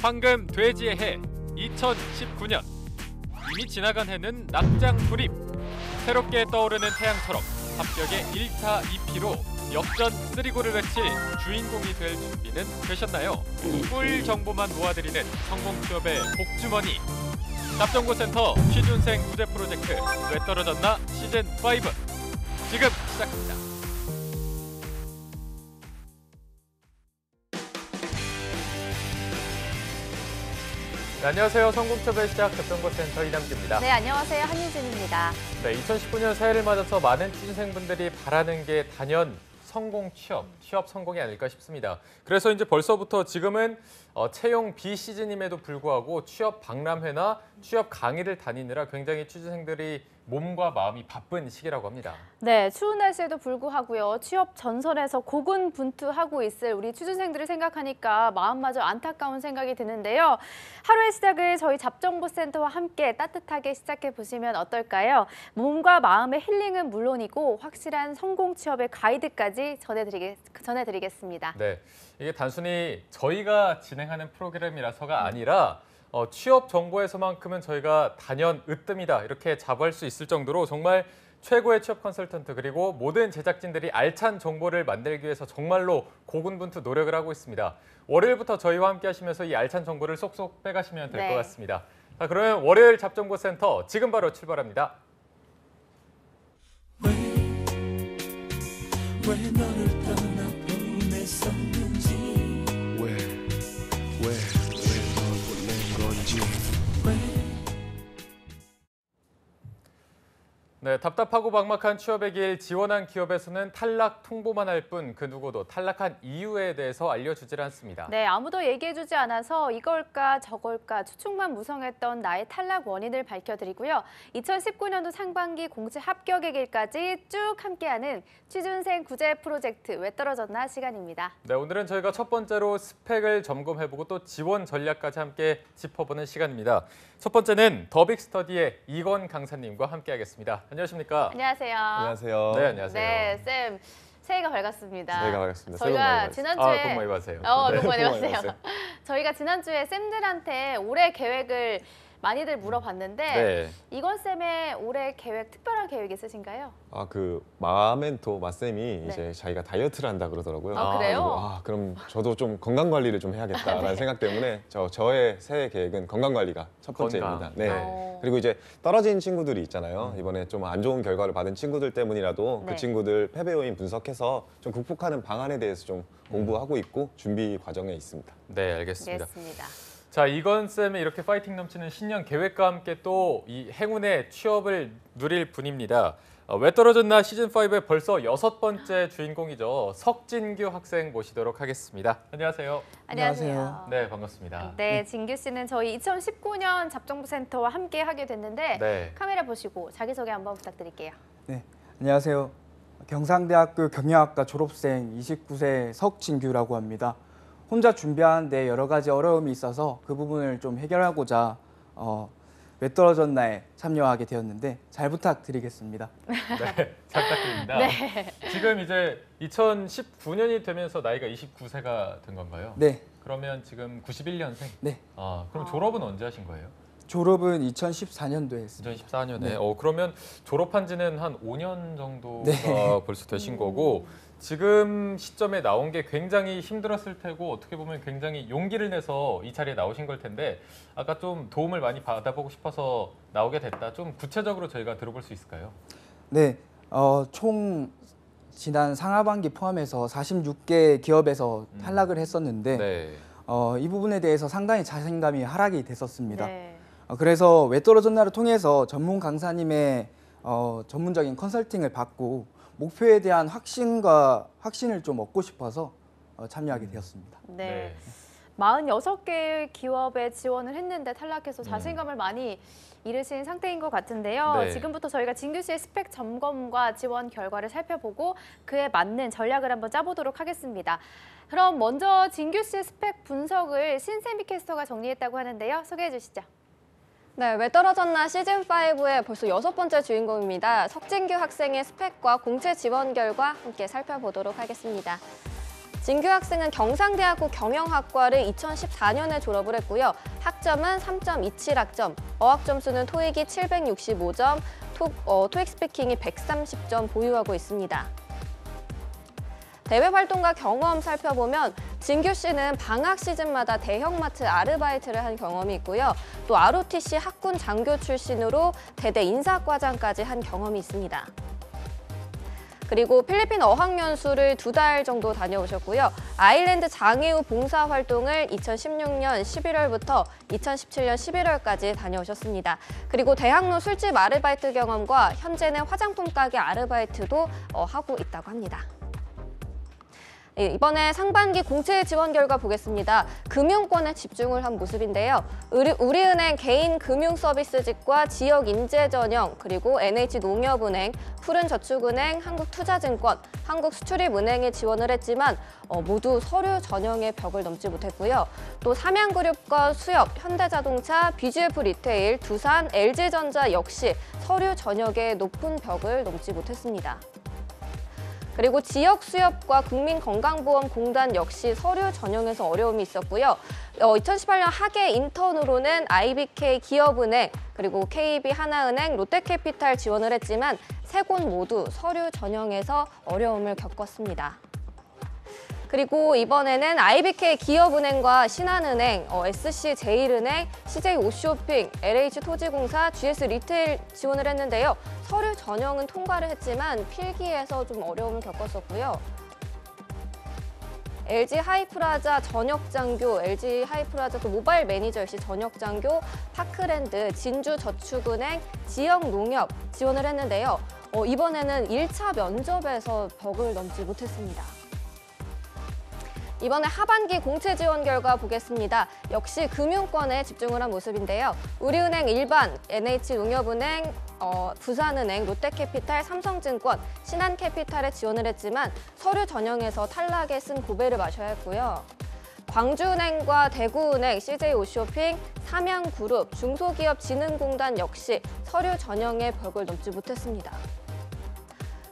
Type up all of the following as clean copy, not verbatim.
황금 돼지의 해 2019년. 이미 지나간 해는 낙장 불입. 새롭게 떠오르는 태양처럼 합격의 1타 2피로 역전 3골을 외칠 주인공이 될 준비는 되셨나요? 꿀 정보만 모아드리는 성공 취업의 복주머니. 잡정보센터 취준생 구제 프로젝트 왜 떨어졌나 시즌5 지금 시작합니다. 네, 안녕하세요. 성공취업의 시작 잡정보센터 이남기입니다. 네, 안녕하세요. 한유진입니다. 네, 2019년 새해를 맞아서 많은 취준생분들이 바라는 게 단연 성공 취업 성공이 아닐까 싶습니다. 그래서 이제 벌써부터 지금은 채용 비시즌임에도 불구하고 취업 박람회나 취업 강의를 다니느라 굉장히 취준생들이 몸과 마음이 바쁜 시기라고 합니다. 네, 추운 날씨에도 불구하고요. 취업 전선에서 고군분투하고 있을 우리 취준생들을 생각하니까 마음마저 안타까운 생각이 드는데요. 하루의 시작을 저희 잡정보센터와 함께 따뜻하게 시작해 보시면 어떨까요? 몸과 마음의 힐링은 물론이고 확실한 성공 취업의 가이드까지 전해드리겠습니다. 네, 이게 단순히 저희가 진행하는 프로그램이라서가 아니라 취업 정보에서만큼은 저희가 단연 으뜸이다 이렇게 자부할 수 있을 정도로 정말 최고의 취업 컨설턴트 그리고 모든 제작진들이 알찬 정보를 만들기 위해서 정말로 고군분투 노력을 하고 있습니다. 월요일부터 저희와 함께 하시면서 이 알찬 정보를 쏙쏙 빼가시면 될 것 같습니다. 자, 그러면 월요일 잡정보센터 지금 바로 출발합니다. 왜 너를 떠나보냈었는지 왜 널 보낸 건지 네, 답답하고 막막한 취업의 길 지원한 기업에서는 탈락 통보만 할 뿐 그 누구도 탈락한 이유에 대해서 알려주질 않습니다. 네, 아무도 얘기해주지 않아서 이걸까 저걸까 추측만 무성했던 나의 탈락 원인을 밝혀드리고요. 2019년도 상반기 공채 합격의 길까지 쭉 함께하는 취준생 구제 프로젝트 왜 떨어졌나 시간입니다. 네, 오늘은 저희가 첫 번째로 스펙을 점검해보고 또 지원 전략까지 함께 짚어보는 시간입니다. 첫 번째는 더빅스터디의 이건 강사님과 함께하겠습니다. 안녕하십니까? 안녕하세요. 안녕하세요. 네, 안녕하세요. 네, 쌤. 새해가 밝았습니다. 새해가 밝았습니다. 저희가 지난주에 복 많이 받으세요. 복 많이 복 많이 받으세요. 저희가 지난주에 쌤들한테 올해 계획을 많이들 물어봤는데 네. 이건 쌤의 올해 계획 특별한 계획 있으신가요? 그 마멘토 마쌤이 네. 이제 자기가 다이어트를 한다 그러더라고요. 아, 그래요? 그리고 그럼 저도 좀 건강 관리를 좀 해야겠다라는 생각 때문에 저의 새해 계획은 건강 관리가 첫 번째입니다. 건강. 네. 그리고 이제 떨어진 친구들이 있잖아요. 이번에 좀 안 좋은 결과를 받은 친구들 때문이라도 네. 그 친구들 패배 요인 분석해서 좀 극복하는 방안에 대해서 좀 공부하고 있고 준비 과정에 있습니다. 네, 알겠습니다. 알겠습니다. 자, 이건 쌤의 이렇게 파이팅 넘치는 신년 계획과 함께 또 이 행운의 취업을 누릴 분입니다. 왜 떨어졌나 시즌5의 벌써 6번째 주인공이죠. 석진규 학생 모시도록 하겠습니다. 안녕하세요. 안녕하세요. 네, 반갑습니다. 네, 진규 씨는 저희 2019년 잡정부센터와 함께 하게 됐는데 네. 카메라 보시고 자기소개 한번 부탁드릴게요. 네, 안녕하세요. 경상대학교 경영학과 졸업생 29세 석진규라고 합니다. 혼자 준비하는데 여러 가지 어려움이 있어서 그 부분을 좀 해결하고자 왜 떨어졌나에 참여하게 되었는데 잘 부탁드리겠습니다. 네, 잘 부탁드립니다. 네. 지금 이제 2019년이 되면서 나이가 29세가 된 건가요? 네, 그러면 지금 91년생? 네. 그럼 졸업은 언제 하신 거예요? 졸업은 2014년도에 했습니다. 2014년에. 네. 그러면 졸업한 지는 한 5년 정도가 네. 벌써 되신 거고 지금 시점에 나온 게 굉장히 힘들었을 테고 어떻게 보면 굉장히 용기를 내서 이 자리에 나오신 걸 텐데 아까 좀 도움을 많이 받아보고 싶어서 나오게 됐다. 좀 구체적으로 저희가 들어볼 수 있을까요? 네, 총 지난 상하반기 포함해서 46개 기업에서 탈락을 했었는데 네. 이 부분에 대해서 상당히 자신감이 하락이 됐었습니다. 네. 그래서 왜 떨어졌나를 통해서 전문 강사님의 전문적인 컨설팅을 받고 목표에 대한 확신을 좀 얻고 싶어서 참여하게 되었습니다. 네. 46개의 기업에 지원을 했는데 탈락해서 자신감을 많이 잃으신 상태인 것 같은데요. 네. 지금부터 저희가 진규 씨의 스펙 점검과 지원 결과를 살펴보고 그에 맞는 전략을 한번 짜보도록 하겠습니다. 그럼 먼저 진규 씨의 스펙 분석을 신세미 캐스터가 정리했다고 하는데요. 소개해 주시죠. 네, 왜 떨어졌나 시즌5의 벌써 6번째 주인공입니다. 석진규 학생의 스펙과 공채 지원 결과 함께 살펴보도록 하겠습니다. 진규 학생은 경상대학교 경영학과를 2014년에 졸업을 했고요. 학점은 3.27학점, 어학 점수는 토익이 765점, 토익 스피킹이 130점 보유하고 있습니다. 대외 활동과 경험 살펴보면 진규 씨는 방학 시즌마다 대형마트 아르바이트를 한 경험이 있고요. 또 ROTC 학군 장교 출신으로 대대 인사과장까지 한 경험이 있습니다. 그리고 필리핀 어학연수를 2달 정도 다녀오셨고요. 아일랜드 장애우 봉사활동을 2016년 11월부터 2017년 11월까지 다녀오셨습니다. 그리고 대학로 술집 아르바이트 경험과 현재는 화장품 가게 아르바이트도 하고 있다고 합니다. 이번에 상반기 공채 지원 결과 보겠습니다. 금융권에 집중을 한 모습인데요. 우리은행 개인금융서비스직과 지역인재전형, 그리고 NH농협은행, 푸른저축은행, 한국투자증권, 한국수출입은행에 지원을 했지만 모두 서류 전형의 벽을 넘지 못했고요. 또 삼양그룹과 수협, 현대자동차, BGF 리테일, 두산, LG전자 역시 서류 전형의 높은 벽을 넘지 못했습니다. 그리고 지역수협과 국민건강보험공단 역시 서류 전형에서 어려움이 있었고요. 2018년 학예 인턴으로는 IBK 기업은행, 그리고 KB 하나은행, 롯데캐피탈 지원을 했지만 세 곳 모두 서류 전형에서 어려움을 겪었습니다. 그리고 이번에는 IBK 기업은행과 신한은행, SC제일은행, CJ오쇼핑, LH토지공사, GS 리테일 지원을 했는데요. 서류 전형은 통과를 했지만 필기에서 좀 어려움을 겪었었고요. LG하이프라자 전역장교, LG하이프라자 또 모바일 매니저 역시 전역장교, 파크랜드, 진주저축은행, 지역농협 지원을 했는데요. 이번에는 1차 면접에서 벽을 넘지 못했습니다. 이번에 하반기 공채 지원 결과 보겠습니다. 역시 금융권에 집중을 한 모습인데요. 우리은행 일반, NH농협은행, 부산은행, 롯데캐피탈, 삼성증권, 신한캐피탈에 지원을 했지만 서류 전형에서 탈락에 쓴 고배를 마셔야 했고요. 광주은행과 대구은행, CJ오쇼핑, 삼양그룹, 중소기업진흥공단 역시 서류 전형의 벽을 넘지 못했습니다.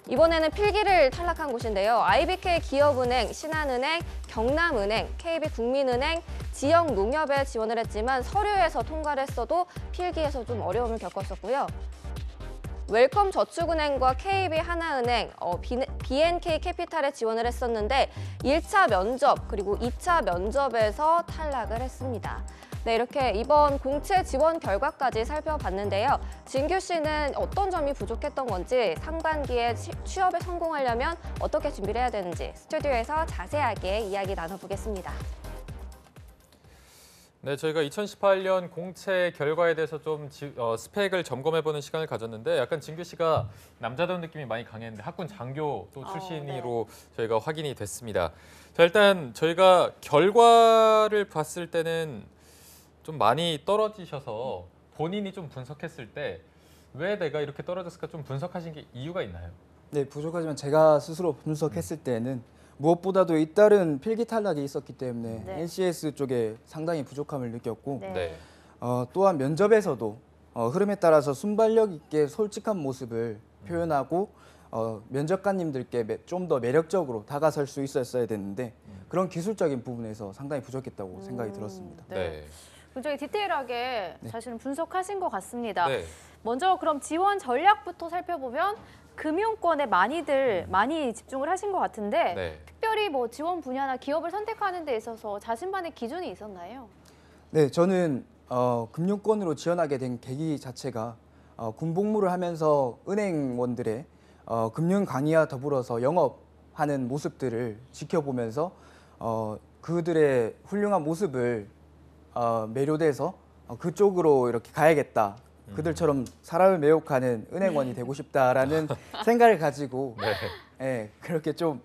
이번에는 필기를 탈락한 곳인데요. IBK 기업은행, 신한은행, 경남은행, KB국민은행, 지역농협에 지원을 했지만 서류에서 통과를 했어도 필기에서 좀 어려움을 겪었었고요. 웰컴 저축은행과 KB 하나은행, BNK 캐피탈에 지원을 했었는데 1차 면접 그리고 2차 면접에서 탈락을 했습니다. 네, 이렇게 이번 공채 지원 결과까지 살펴봤는데요. 진규 씨는 어떤 점이 부족했던 건지, 상반기에 취업에 성공하려면 어떻게 준비를 해야 되는지 스튜디오에서 자세하게 이야기 나눠보겠습니다. 네, 저희가 2018년 공채 결과에 대해서 좀 스펙을 점검해보는 시간을 가졌는데 약간 진규 씨가 남자다운 느낌이 많이 강했는데 학군 장교 또 출신으로 저희가 확인이 됐습니다. 자, 일단 저희가 결과를 봤을 때는 좀 많이 떨어지셔서 본인이 좀 분석했을 때 왜 내가 이렇게 떨어졌을까 좀 분석하신 게 이유가 있나요? 네, 부족하지만 제가 스스로 분석했을 때는 무엇보다도 잇따른 필기 탈락이 있었기 때문에 네. NCS 쪽에 상당히 부족함을 느꼈고 네. 또한 면접에서도 흐름에 따라서 순발력 있게 솔직한 모습을 표현하고 면접관님들께 좀 더 매력적으로 다가설 수 있었어야 됐는데 그런 기술적인 부분에서 상당히 부족했다고 생각이 들었습니다. 네. 굉장히 디테일하게 사실은 분석하신 것 같습니다. 네. 먼저 그럼 지원 전략부터 살펴보면 금융권에 많이 집중을 하신 것 같은데 네. 특별히 뭐 지원 분야나 기업을 선택하는 데 있어서 자신만의 기준이 있었나요? 네, 저는 금융권으로 지원하게 된 계기 자체가 군복무를 하면서 은행원들의 금융 강의와 더불어서 영업하는 모습들을 지켜보면서 그들의 훌륭한 모습을 매료돼서 그쪽으로 이렇게 가야겠다. 그들처럼 사람을 매혹하는 은행원이 되고 싶다라는 생각을 가지고 그렇게 좀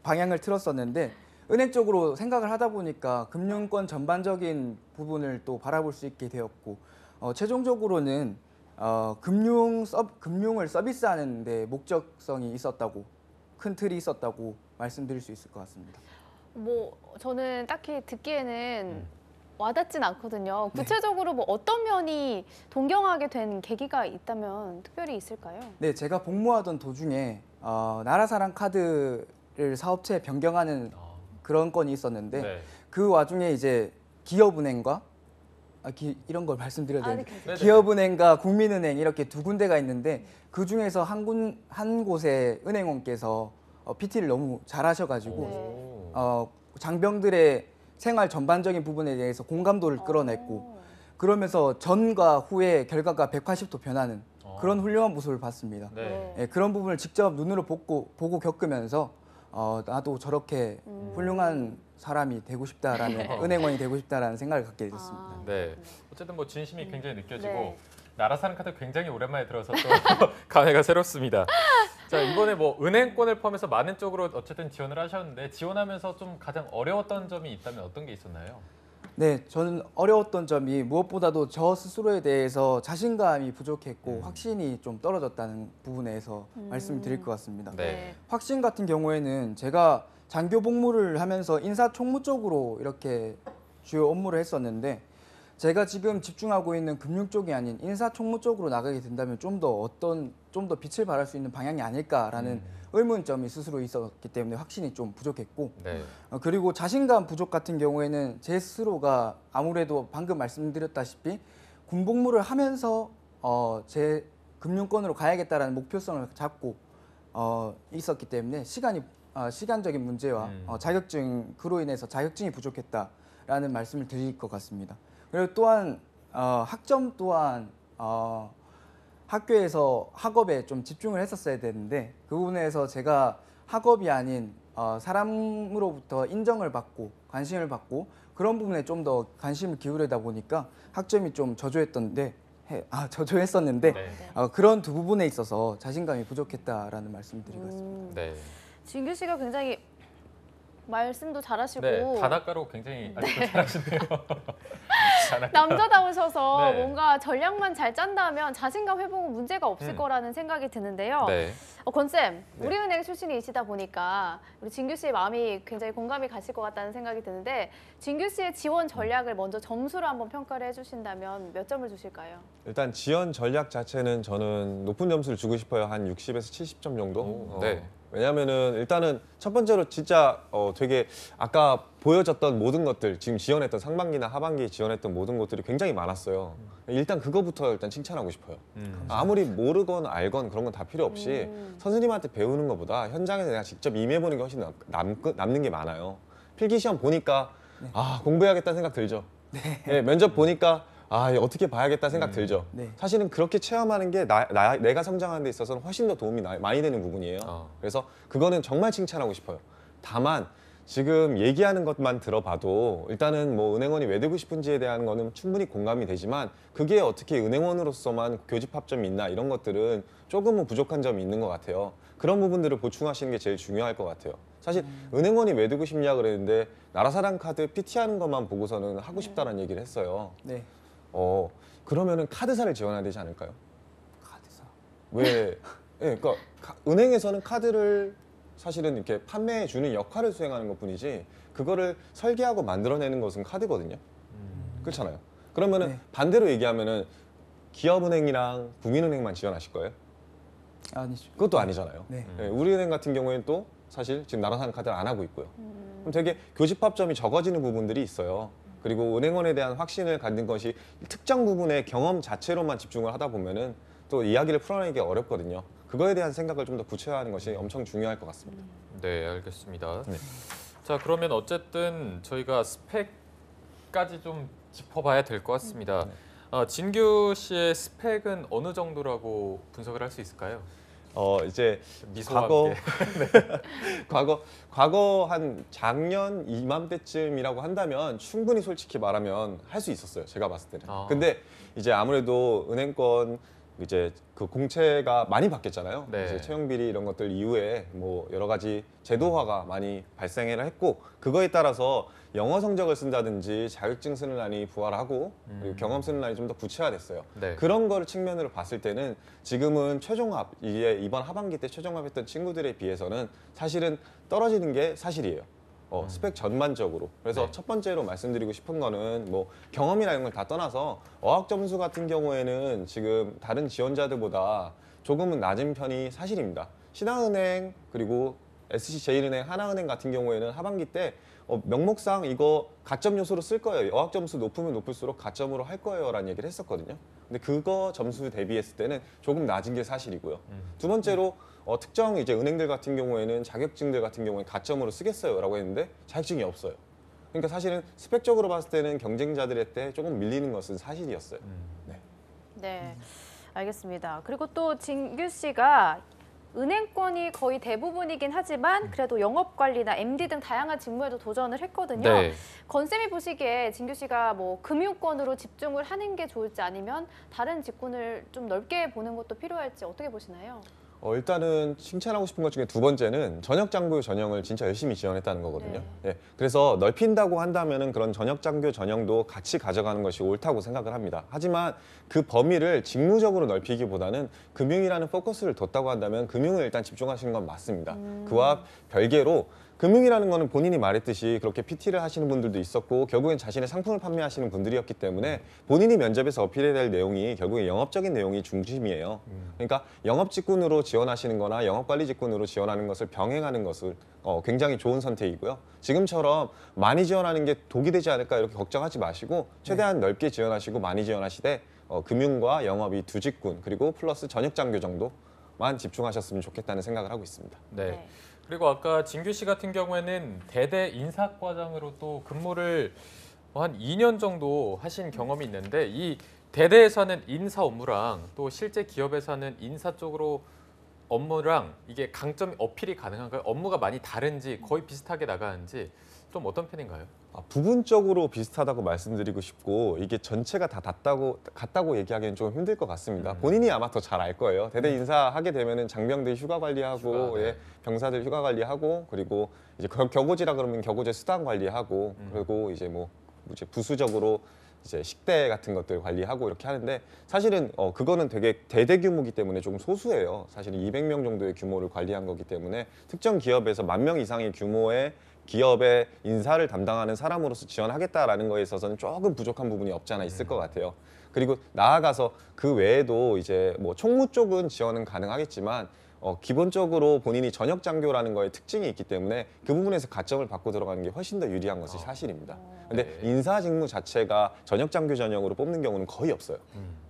방향을 틀었었는데 은행 쪽으로 생각을 하다 보니까 금융권 전반적인 부분을 또 바라볼 수 있게 되었고 최종적으로는 금융을 서비스하는 데 목적성이 있었다고 큰 틀이 있었다고 말씀드릴 수 있을 것 같습니다. 뭐 저는 딱히 듣기에는 와닿진 않거든요. 구체적으로 뭐 어떤 면이 동경하게 된 계기가 있다면 특별히 있을까요? 네, 제가 복무하던 도중에 나라사랑 카드를 사업체에 변경하는 그런 건이 있었는데 네. 그 와중에 이제 기업은행과 이런 걸 말씀드려야 아, 네, 되는데 네네. 기업은행과 국민은행 이렇게 두 군데가 있는데 그 중에서 한 곳의 은행원께서 PT를 너무 잘하셔가지고 네. 장병들의 생활 전반적인 부분에 대해서 공감도를 끌어냈고 그러면서 전과 후의 결과가 180도 변하는 그런 훌륭한 모습을 봤습니다. 네. 예, 그런 부분을 직접 눈으로 보고 겪으면서 나도 저렇게 훌륭한 사람이 되고 싶다라는 은행원이 되고 싶다라는 생각을 갖게 됐습니다. 아, 네. 어쨌든 뭐 진심이 굉장히 느껴지고 네. 나라 사는 카드 굉장히 오랜만에 들어서 또 감회가 새롭습니다. 자, 이번에 뭐 은행권을 포함해서 많은 쪽으로 어쨌든 지원을 하셨는데 지원하면서 좀 가장 어려웠던 점이 있다면 어떤 게 있었나요? 네, 저는 어려웠던 점이 무엇보다도 저 스스로에 대해서 자신감이 부족했고 확신이 좀 떨어졌다는 부분에서 말씀드릴 것 같습니다. 네. 확신 같은 경우에는 제가 장교 복무를 하면서 인사총무 쪽으로 이렇게 주요 업무를 했었는데 제가 지금 집중하고 있는 금융 쪽이 아닌 인사총무 쪽으로 나가게 된다면 좀 더 빛을 발할 수 있는 방향이 아닐까라는 의문점이 스스로 있었기 때문에 확신이 좀 부족했고 네. 그리고 자신감 부족 같은 경우에는 제 스스로가 아무래도 방금 말씀드렸다시피 군복무를 하면서 제 금융권으로 가야겠다라는 목표성을 잡고 있었기 때문에 시간적인 문제와 자격증 그로 인해서 자격증이 부족했다라는 말씀을 드릴 것 같습니다. 그리고 또한 학점 또한 학교에서 학업에 좀 집중을 했었어야 되는데 그 부분에서 제가 학업이 아닌 사람으로부터 인정을 받고 관심을 받고 그런 부분에 좀 더 관심을 기울이다 보니까 학점이 좀 저조했었는데 네. 그런 두 부분에 있어서 자신감이 부족했다라는 말씀을 드리고 있습니다. 네. 진규 씨가 굉장히 말씀도 잘하시고 네. 단아가로 굉장히 아직도 잘하시네요. 단아가. 남자다우셔서 네. 뭔가 전략만 잘 짠다면 자신감 회복은 문제가 없을 거라는 생각이 드는데요. 네. 권쌤, 우리은행 출신이시다 보니까 우리 진규 씨의 마음이 굉장히 공감이 가실 것 같다는 생각이 드는데 진규 씨의 지원 전략을 먼저 점수를 한번 평가를 해주신다면 몇 점을 주실까요? 일단 지원 전략 자체는 저는 높은 점수를 주고 싶어요. 한 60에서 70점 정도. 네. 왜냐하면은 일단은 첫 번째로 진짜 되게 아까 보여졌던 모든 것들 지금 지원했던 상반기나 하반기 지원했던 모든 것들이 굉장히 많았어요. 일단 그거부터 일단 칭찬하고 싶어요. 아무리 모르건 알건 그런 건 다 필요 없이 선생님한테 배우는 것보다 현장에서 내가 직접 임해보는 게 훨씬 남는 게 많아요. 필기시험 보니까 아 공부해야겠다는 생각 들죠. 네, 면접 보니까 아 어떻게 봐야겠다 생각 들죠. 네. 사실은 그렇게 체험하는 게 내가 성장하는 데 있어서는 훨씬 더 도움이 많이 되는 부분이에요. 그래서 그거는 정말 칭찬하고 싶어요. 다만 지금 얘기하는 것만 들어봐도 일단은 뭐 은행원이 왜 되고 싶은지에 대한 거는 충분히 공감이 되지만 그게 어떻게 은행원으로서만 교집 합점이 있나 이런 것들은 조금은 부족한 점이 있는 것 같아요. 그런 부분들을 보충하시는 게 제일 중요할 것 같아요. 사실 은행원이 왜 되고 싶냐 그랬는데 나라사랑 카드 PT 하는 것만 보고서는 하고 싶다는 얘기를 했어요. 네, 그러면은 카드사를 지원해야 되지 않을까요? 카드사. 왜? 그러니까 은행에서는 카드를 사실은 이렇게 판매해 주는 역할을 수행하는 것뿐이지 그거를 설계하고 만들어내는 것은 카드거든요. 그렇잖아요. 그러면은 네. 반대로 얘기하면은 기업은행이랑 국민은행만 지원하실 거예요? 아니죠. 그것도 아니잖아요. 네. 우리은행 같은 경우에는 또 사실 지금 나라사랑 카드를 안 하고 있고요. 그럼 되게 교집합점이 적어지는 부분들이 있어요. 그리고 은행원에 대한 확신을 갖는 것이 특정 부분의 경험 자체로만 집중을 하다 보면은 또 이야기를 풀어내기 어렵거든요. 그거에 대한 생각을 좀 더 구체화하는 것이 엄청 중요할 것 같습니다. 네, 알겠습니다. 네. 자, 그러면 어쨌든 저희가 스펙까지 좀 짚어봐야 될 것 같습니다. 진규 씨의 스펙은 어느 정도라고 분석을 할 수 있을까요? 이제 미소와 과거 함께. 과거 한 작년 이맘때쯤이라고 한다면 충분히 솔직히 말하면 할 수 있었어요. 제가 봤을 때는. 근데 이제 아무래도 은행권 이제 그 공채가 많이 바뀌었잖아요. 네. 이제 채용 비리 이런 것들 이후에 뭐 여러 가지 제도화가 많이 발생을 했고 그거에 따라서 영어 성적을 쓴다든지 자격증 쓰는 난이 부활하고 그리고 경험 쓰는 난이 좀 더 구체화됐어요. 네. 그런 거를 측면으로 봤을 때는 지금은 최종합 이게 이번 하반기 때 최종합했던 친구들에 비해서는 사실은 떨어지는 게 사실이에요. 스펙 전반적으로. 그래서 네. 첫 번째로 말씀드리고 싶은 거는 뭐 경험이나 이런 걸 다 떠나서 어학 점수 같은 경우에는 지금 다른 지원자들보다 조금은 낮은 편이 사실입니다. 신한은행 그리고 SC제일은행, 하나은행 같은 경우에는 하반기 때 명목상 이거 가점 요소로 쓸 거예요. 어학 점수 높으면 높을수록 가점으로 할 거예요라는 얘기를 했었거든요. 근데 그거 점수 대비했을 때는 조금 낮은 게 사실이고요. 두 번째로 특정 이제 은행들 같은 경우에는 자격증들 같은 경우에 가점으로 쓰겠어요라고 했는데 자격증이 없어요. 그러니까 사실은 스펙적으로 봤을 때는 경쟁자들의 때 조금 밀리는 것은 사실이었어요. 네. 네, 알겠습니다. 그리고 또 진규 씨가 은행권이 거의 대부분이긴 하지만 그래도 영업관리나 MD 등 다양한 직무에도 도전을 했거든요. 네. 건쌤이 보시기에 진규 씨가 뭐 금융권으로 집중을 하는 게 좋을지 아니면 다른 직군을 좀 넓게 보는 것도 필요할지 어떻게 보시나요? 일단은 칭찬하고 싶은 것 중에 두 번째는 전역 장교 전형을 진짜 열심히 지원했다는 거거든요. 네. 그래서 넓힌다고 한다면은 그런 전역 장교 전형도 같이 가져가는 것이 옳다고 생각을 합니다. 하지만 그 범위를 직무적으로 넓히기보다는 금융이라는 포커스를 뒀다고 한다면 금융을 일단 집중하시는 건 맞습니다. 그와 별개로 금융이라는 거는 본인이 말했듯이 그렇게 PT를 하시는 분들도 있었고 결국엔 자신의 상품을 판매하시는 분들이었기 때문에 본인이 면접에서 어필해야 될 내용이 결국에 영업적인 내용이 중심이에요. 그러니까 영업 직군으로 지원하시는 거나 영업관리 직군으로 지원하는 것을 병행하는 것을 굉장히 좋은 선택이고요. 지금처럼 많이 지원하는 게 독이 되지 않을까 이렇게 걱정하지 마시고 최대한 넓게 지원하시고 많이 지원하시되 금융과 영업이 두 직군 그리고 플러스 전역 장교 정도만 집중하셨으면 좋겠다는 생각을 하고 있습니다. 네. 그리고 아까 진규 씨 같은 경우에는 대대 인사과장으로 또 근무를 한 2년 정도 하신 경험이 있는데 이 대대에서 하는 인사 업무랑 또 실제 기업에서 하는 인사 쪽으로 업무랑 이게 강점 어필이 가능한가요? 업무가 많이 다른지 거의 비슷하게 나가는지 좀 어떤 편인가요? 부분적으로 비슷하다고 말씀드리고 싶고 이게 전체가 다 같다고 얘기하기는 좀 힘들 것 같습니다. 본인이 아마 더 잘 알 거예요. 대대 인사하게 되면은 장병들 휴가 관리하고 네. 예, 병사들 휴가 관리하고 그리고 이제 격오지라 그러면 격오제 수당 관리하고 그리고 이제 뭐 이제 부수적으로 이제 식대 같은 것들 관리하고 이렇게 하는데 사실은 그거는 되게 대대 규모이기 때문에 조금 소수예요. 사실은 200명 정도의 규모를 관리한 거기 때문에 특정 기업에서 10,000명 이상의 규모의 기업의 인사를 담당하는 사람으로서 지원하겠다라는 거에 있어서는 조금 부족한 부분이 없지 않아 있을 것 같아요. 그리고 나아가서 그 외에도 이제 뭐 총무 쪽은 지원은 가능하겠지만 기본적으로 본인이 전역 장교라는 거에 특징이 있기 때문에 그 부분에서 가점을 받고 들어가는 게 훨씬 더 유리한 것이 사실입니다. 근데 네. 인사 직무 자체가 전역 장교 전형으로 뽑는 경우는 거의 없어요.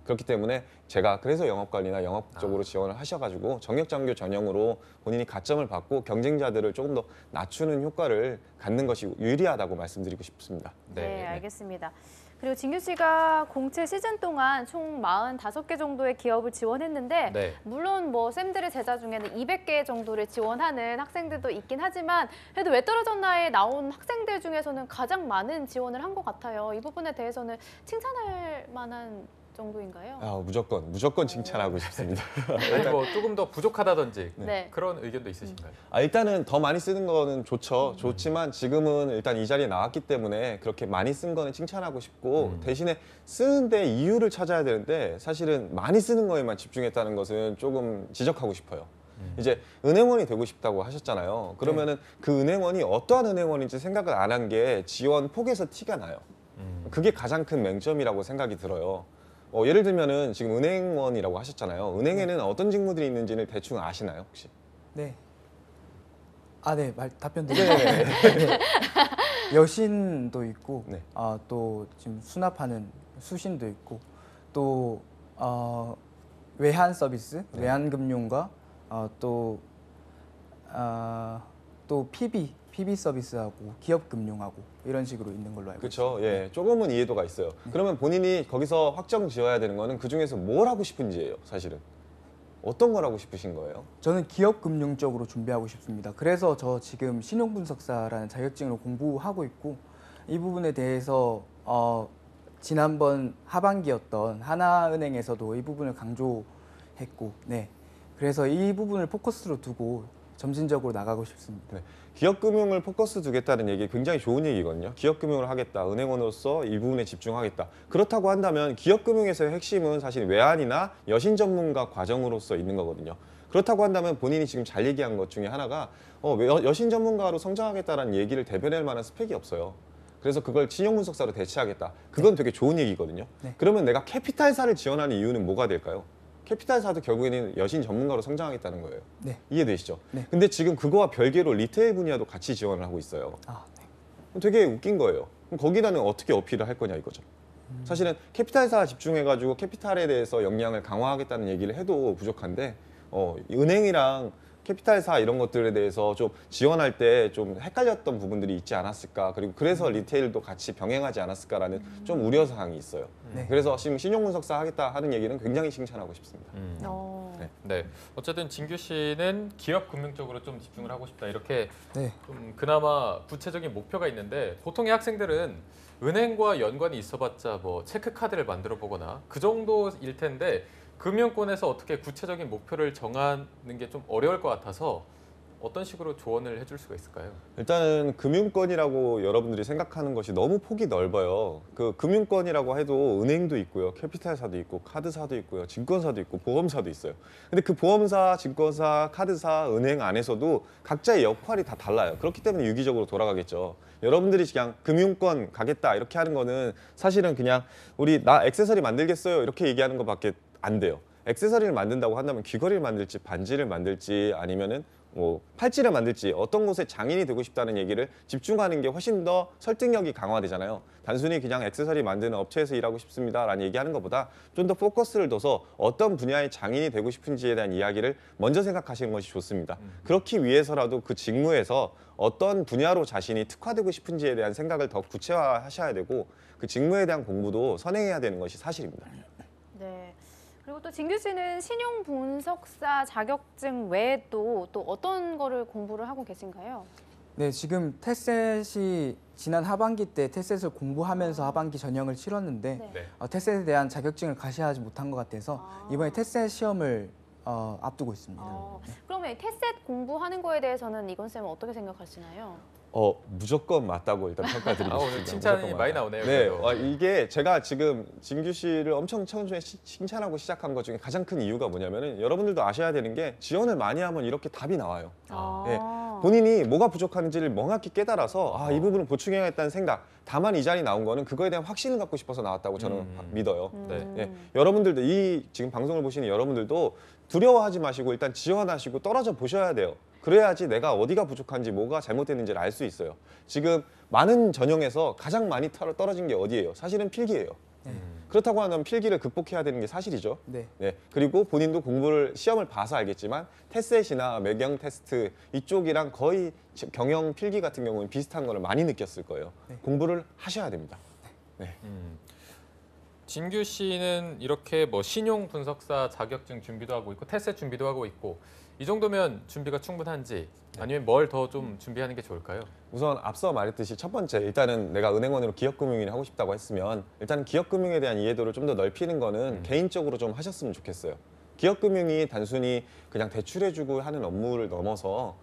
그렇기 때문에 제가 그래서 영업관리나 영업 쪽으로 지원을 하셔가지고 전역 장교 전형으로 본인이 가점을 받고 경쟁자들을 조금 더 낮추는 효과를 갖는 것이 유리하다고 말씀드리고 싶습니다. 네, 알겠습니다. 그리고 진규 씨가 공채 시즌 동안 총 45개 정도의 기업을 지원했는데 네. 물론 뭐 쌤들의 제자 중에는 200개 정도를 지원하는 학생들도 있긴 하지만 그래도 왜 떨어졌나에 나온 학생들 중에서는 가장 많은 지원을 한 것 같아요. 이 부분에 대해서는 칭찬할 만한 정도인가요? 무조건 칭찬하고 싶습니다. 아니 뭐 조금 더 부족하다든지 네. 그런 의견도 있으신가요? 일단은 더 많이 쓰는 거는 좋지만 지금은 일단 이 자리에 나왔기 때문에 그렇게 많이 쓴 거는 칭찬하고 싶고 대신에 쓰는데 이유를 찾아야 되는데 사실은 많이 쓰는 거에만 집중했다는 것은 조금 지적하고 싶어요. 이제 은행원이 되고 싶다고 하셨잖아요. 그러면은 그 은행원이 어떠한 은행원인지 생각을 안 한 게 지원 폭에서 티가 나요. 그게 가장 큰 맹점이라고 생각이 들어요. 예를 들면은 지금 은행원이라고 하셨잖아요. 은행에는 어떤 직무들이 있는지를 대충 아시나요, 혹시? 네. 네, 답변 드릴게요. 네. 여신도 있고, 네. 또 지금 수납하는 수신도 있고, 또 외환 서비스, 네. 외환 금융과 또 PB 서비스하고 기업 금융하고 이런 식으로 있는 걸로 알고 있습니다. 그렇죠. 예, 조금은 이해도가 있어요. 그러면 본인이 거기서 확정 지어야 되는 거는 그 중에서 뭘 하고 싶은지예요, 사실은. 어떤 걸 하고 싶으신 거예요? 저는 기업 금융 쪽으로 준비하고 싶습니다. 그래서 저 지금 신용분석사라는 자격증을 공부하고 있고 이 부분에 대해서 지난번 하반기였던 하나은행에서도 이 부분을 강조했고, 네. 그래서 이 부분을 포커스로 두고 점진적으로 나가고 싶습니다. 네. 기업금융을 포커스 두겠다는 얘기 굉장히 좋은 얘기거든요. 기업금융을 하겠다. 은행원으로서 이 부분에 집중하겠다. 그렇다고 한다면 기업금융에서의 핵심은 사실 외환이나 여신 전문가 과정으로서 있는 거거든요. 그렇다고 한다면 본인이 지금 잘 얘기한 것 중에 하나가 여신 전문가로 성장하겠다는 얘기를 대변할 만한 스펙이 없어요. 그래서 그걸 신용분석사로 대체하겠다. 그건 되게 좋은 얘기거든요. 네. 그러면 내가 캐피탈사를 지원하는 이유는 뭐가 될까요? 캐피탈사도 결국에는 여신 전문가로 성장하겠다는 거예요. 네. 이해되시죠? 네. 근데 지금 그거와 별개로 리테일 분야도 같이 지원을 하고 있어요. 네. 되게 웃긴 거예요. 그럼 거기다는 어떻게 어필을 할 거냐 이거죠. 사실은 캐피탈사 집중해가지고 캐피탈에 대해서 역량을 강화하겠다는 얘기를 해도 부족한데 은행이랑 캐피탈사 이런 것들에 대해서 좀 지원할 때 좀 헷갈렸던 부분들이 있지 않았을까, 그리고 그래서 리테일도 같이 병행하지 않았을까라는 좀 우려사항이 있어요. 네. 그래서 지금 신용분석사 하겠다 하는 얘기는 굉장히 칭찬하고 싶습니다. 어. 네, 어쨌든 진규 씨는 기업 금융 쪽으로 좀 집중을 하고 싶다, 이렇게 네. 좀 그나마 구체적인 목표가 있는데, 보통의 학생들은 은행과 연관이 있어봤자 뭐 체크 카드를 만들어 보거나 그 정도일 텐데, 금융권에서 어떻게 구체적인 목표를 정하는 게 좀 어려울 것 같아서 어떤 식으로 조언을 해줄 수가 있을까요? 일단은 금융권이라고 여러분들이 생각하는 것이 너무 폭이 넓어요. 그 금융권이라고 해도 은행도 있고요, 캐피탈사도 있고, 카드사도 있고요, 증권사도 있고, 보험사도 있어요. 근데 그 보험사, 증권사, 카드사, 은행 안에서도 각자의 역할이 다 달라요. 그렇기 때문에 유기적으로 돌아가겠죠. 여러분들이 그냥 금융권 가겠다 이렇게 하는 거는 사실은 그냥 우리 나 액세서리 만들겠어요 이렇게 얘기하는 것밖에 안 돼요. 액세서리를 만든다고 한다면 귀걸이를 만들지, 반지를 만들지, 아니면은 뭐 팔찌를 만들지, 어떤 곳에 장인이 되고 싶다는 얘기를 집중하는 게 훨씬 더 설득력이 강화되잖아요. 단순히 그냥 액세서리 만드는 업체에서 일하고 싶습니다라는 얘기하는 것보다 좀 더 포커스를 둬서 어떤 분야의 장인이 되고 싶은지에 대한 이야기를 먼저 생각하시는 것이 좋습니다. 그렇기 위해서라도 그 직무에서 어떤 분야로 자신이 특화되고 싶은지에 대한 생각을 더 구체화하셔야 되고, 그 직무에 대한 공부도 선행해야 되는 것이 사실입니다. 네. 그리고 또 진규 씨는 신용 분석사 자격증 외에도 또 어떤 거를 공부를 하고 계신가요? 네, 지금 테셋이 지난 하반기 때 테셋을 공부하면서 하반기 전형을 치렀는데 네. 네. 테셋에 대한 자격증을 가시하지 못한 것 같아서 이번에 테셋 시험을 앞두고 있습니다. 그러면 이 테셋 공부하는 거에 대해서는 이건 쌤은 어떻게 생각하시나요? 무조건 맞다고 일단 평가드리고 오늘 싶습니다. 칭찬이 무조건 많이 맞다. 나오네요. 네, 그래도. 이게 제가 지금 진규 씨를 엄청 처음에 칭찬하고 시작한 것 중에 가장 큰 이유가 뭐냐면은, 여러분들도 아셔야 되는 게 지원을 많이 하면 이렇게 답이 나와요. 네, 본인이 뭐가 부족한지를 명확히 깨달아서 이 부분을 보충해야겠다는 생각, 다만 이 자리 나온 거는 그거에 대한 확신을 갖고 싶어서 나왔다고 저는 믿어요. 네, 여러분들도 이 지금 방송을 보시는 여러분들도 두려워하지 마시고 일단 지원하시고 떨어져 보셔야 돼요. 그래야지 내가 어디가 부족한지 뭐가 잘못됐는지를 알 수 있어요. 지금 많은 전형에서 가장 많이 떨어진 게 어디예요? 사실은 필기예요. 그렇다고 하면 필기를 극복해야 되는 게 사실이죠. 네. 그리고 본인도 공부를 시험을 봐서 알겠지만 테셋이나 매경 테스트 이쪽이랑 거의 경영 필기 같은 경우는 비슷한 거를 많이 느꼈을 거예요. 공부를 하셔야 됩니다. 진규 씨는 이렇게 뭐 신용 분석사 자격증 준비도 하고 있고 테셋 준비도 하고 있고, 이 정도면 준비가 충분한지, 아니면 뭘 더 좀 준비하는 게 좋을까요? 우선 앞서 말했듯이 첫 번째, 일단은 내가 은행원으로 기업금융인을 하고 싶다고 했으면 일단 기업금융에 대한 이해도를 좀 더 넓히는 거는 개인적으로 좀 하셨으면 좋겠어요. 기업금융이 단순히 그냥 대출해주고 하는 업무를 넘어서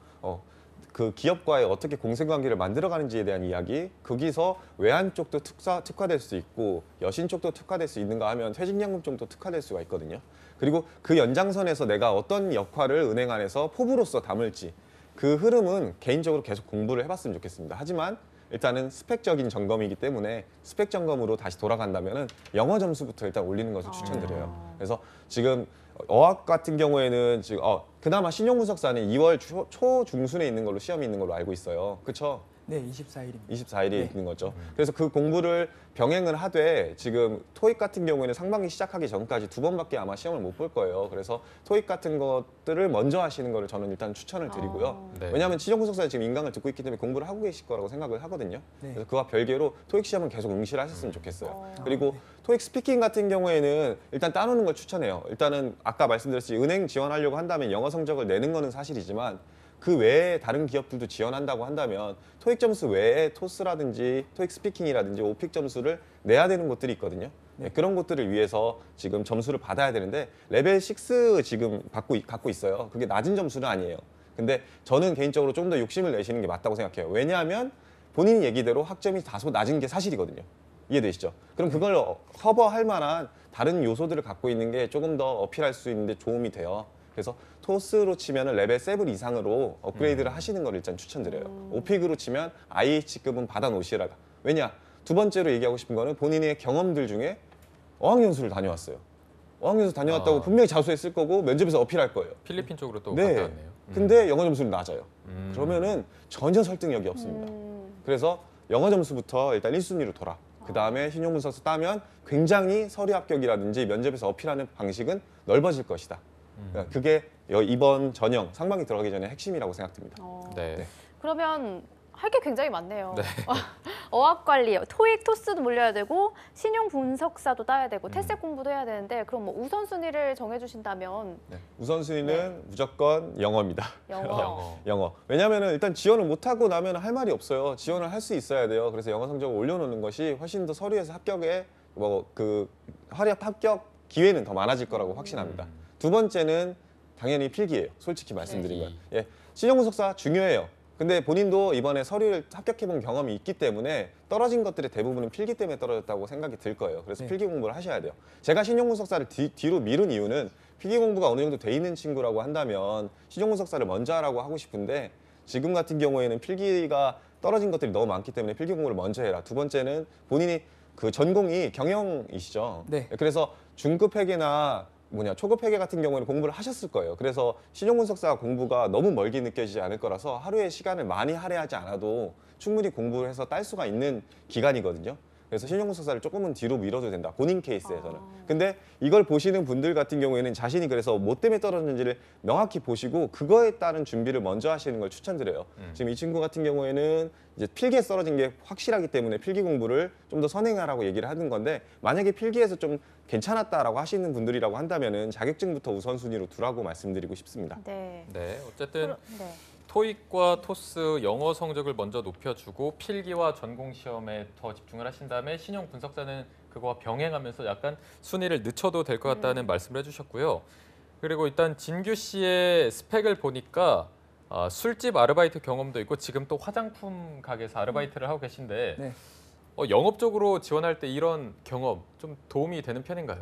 그 기업과의 어떻게 공생관계를 만들어가는지에 대한 이야기, 거기서 외환 쪽도 특화될 수 있고 여신 쪽도 특화될 수 있는가 하면 퇴직연금 쪽도 특화될 수가 있거든요. 그리고 그 연장선에서 내가 어떤 역할을 은행 안에서 포부로서 담을지, 그 흐름은 개인적으로 계속 공부를 해봤으면 좋겠습니다. 하지만 일단은 스펙적인 점검이기 때문에 스펙 점검으로 다시 돌아간다면은 영어 점수부터 일단 올리는 것을 추천드려요. 그래서 지금 어학 같은 경우에는 지금 그나마 신용분석사는 2월 초 중순에 있는 걸로 시험이 있는 걸로 알고 있어요. 그렇죠? 네, 24일입니다. 24일이 네. 있는 거죠. 그래서 그 공부를 병행을 하되, 지금 토익 같은 경우에는 상반기 시작하기 전까지 2번밖에 아마 시험을 못 볼 거예요. 그래서 토익 같은 것들을 먼저 하시는 거를 저는 일단 추천을 드리고요. 네. 왜냐하면 신용분석사는 지금 인강을 듣고 있기 때문에 공부를 하고 계실 거라고 생각을 하거든요. 네. 그래서 그와 별개로 토익 시험은 계속 응시를 하셨으면 좋겠어요. 그리고 토익 스피킹 같은 경우에는 일단 따놓는 걸 추천해요. 일단은 아까 말씀드렸듯이 은행 지원하려고 한다면 영어 성적을 내는 거는 사실이지만, 그 외에 다른 기업들도 지원한다고 한다면 토익 점수 외에 토스라든지 토익 스피킹이라든지 오픽 점수를 내야 되는 곳들이 있거든요. 그런 것들을 위해서 지금 점수를 받아야 되는데, 레벨 6 지금 갖고 있어요. 그게 낮은 점수는 아니에요. 근데 저는 개인적으로 좀 더 욕심을 내시는 게 맞다고 생각해요. 왜냐하면 본인 얘기대로 학점이 다소 낮은 게 사실이거든요. 이해되시죠? 그럼 그걸 커버할 만한 다른 요소들을 갖고 있는 게 조금 더 어필할 수 있는데 도움이 돼요. 그래서 토스로 치면 레벨 7 이상으로 업그레이드를 하시는 걸 일단 추천드려요. 오픽으로 치면 IH급은 받아 놓으시라가. 왜냐? 두 번째로 얘기하고 싶은 거는 본인의 경험들 중에 어학연수를 다녀왔어요. 어학연수 다녀왔다고 분명히 자수했을 거고 면접에서 어필할 거예요. 필리핀 쪽으로 또 네. 갔다 왔네요. 근데 영어 점수는 낮아요. 그러면은 전혀 설득력이 없습니다. 그래서 영어 점수부터 일단 1순위로 돌아. 그 다음에 신용분석서 따면 굉장히 서류 합격이라든지 면접에서 어필하는 방식은 넓어질 것이다. 그러니까 그게 이번 전형 상반기 들어가기 전에 핵심이라고 생각됩니다. 네. 네. 그러면 할 게 굉장히 많네요. 네. 어학 관리, 토익, 토스도 몰려야 되고 신용 분석사도 따야 되고 태세 공부도 해야 되는데 그럼 뭐 우선순위를 정해주신다면 네. 우선순위는 무조건 영어입니다. 영어. 영어. 왜냐하면 일단 지원을 못하고 나면 할 말이 없어요. 지원을 할 수 있어야 돼요. 그래서 영어 성적을 올려놓는 것이 훨씬 더 서류에서 합격에 그 합격 기회는 더 많아질 거라고 확신합니다. 두 번째는 당연히 필기예요. 솔직히 말씀드리면. 예, 신용분석사 중요해요. 근데 본인도 이번에 서류를 합격해본 경험이 있기 때문에 떨어진 것들의 대부분은 필기 때문에 떨어졌다고 생각이 들 거예요. 그래서 필기 공부를 하셔야 돼요. 제가 신용분석사를 뒤로 미룬 이유는 필기 공부가 어느 정도 돼 있는 친구라고 한다면 신용분석사를 먼저 하라고 하고 싶은데 지금 같은 경우에는 필기가 떨어진 것들이 너무 많기 때문에 필기 공부를 먼저 해라. 두 번째는 본인이 그 전공이 경영이시죠. 네. 그래서 중급 회계나 초급 회계 같은 경우에는 공부를 하셨을 거예요. 그래서 신용분석사 공부가 너무 멀게 느껴지지 않을 거라서 하루에 시간을 많이 할애하지 않아도 충분히 공부를 해서 딸 수가 있는 기간이거든요. 그래서 신용분석사를 조금은 뒤로 밀어도 된다. 본인 케이스에서는. 근데 이걸 보시는 분들 같은 경우에는 자신이 그래서 뭐 때문에 떨어졌는지를 명확히 보시고 그거에 따른 준비를 먼저 하시는 걸 추천드려요. 지금 이 친구 같은 경우에는 이제 필기에 떨어진 게 확실하기 때문에 필기 공부를 좀 더 선행하라고 얘기를 하는 건데 만약에 필기에서 좀 괜찮았다라고 하시는 분들이라고 한다면은 자격증부터 우선순위로 두라고 말씀드리고 싶습니다. 네. 네, 어쨌든 네. 토익과 토스 영어 성적을 먼저 높여주고 필기와 전공 시험에 더 집중을 하신 다음에 신용 분석사는 그거와 병행하면서 약간 순위를 늦춰도 될 것 같다는 말씀을 해주셨고요. 그리고 일단 진규 씨의 스펙을 보니까 술집 아르바이트 경험도 있고 지금 또 화장품 가게에서 아르바이트를 하고 계신데 네. 영업적으로 지원할 때 이런 경험 좀 도움이 되는 편인가요?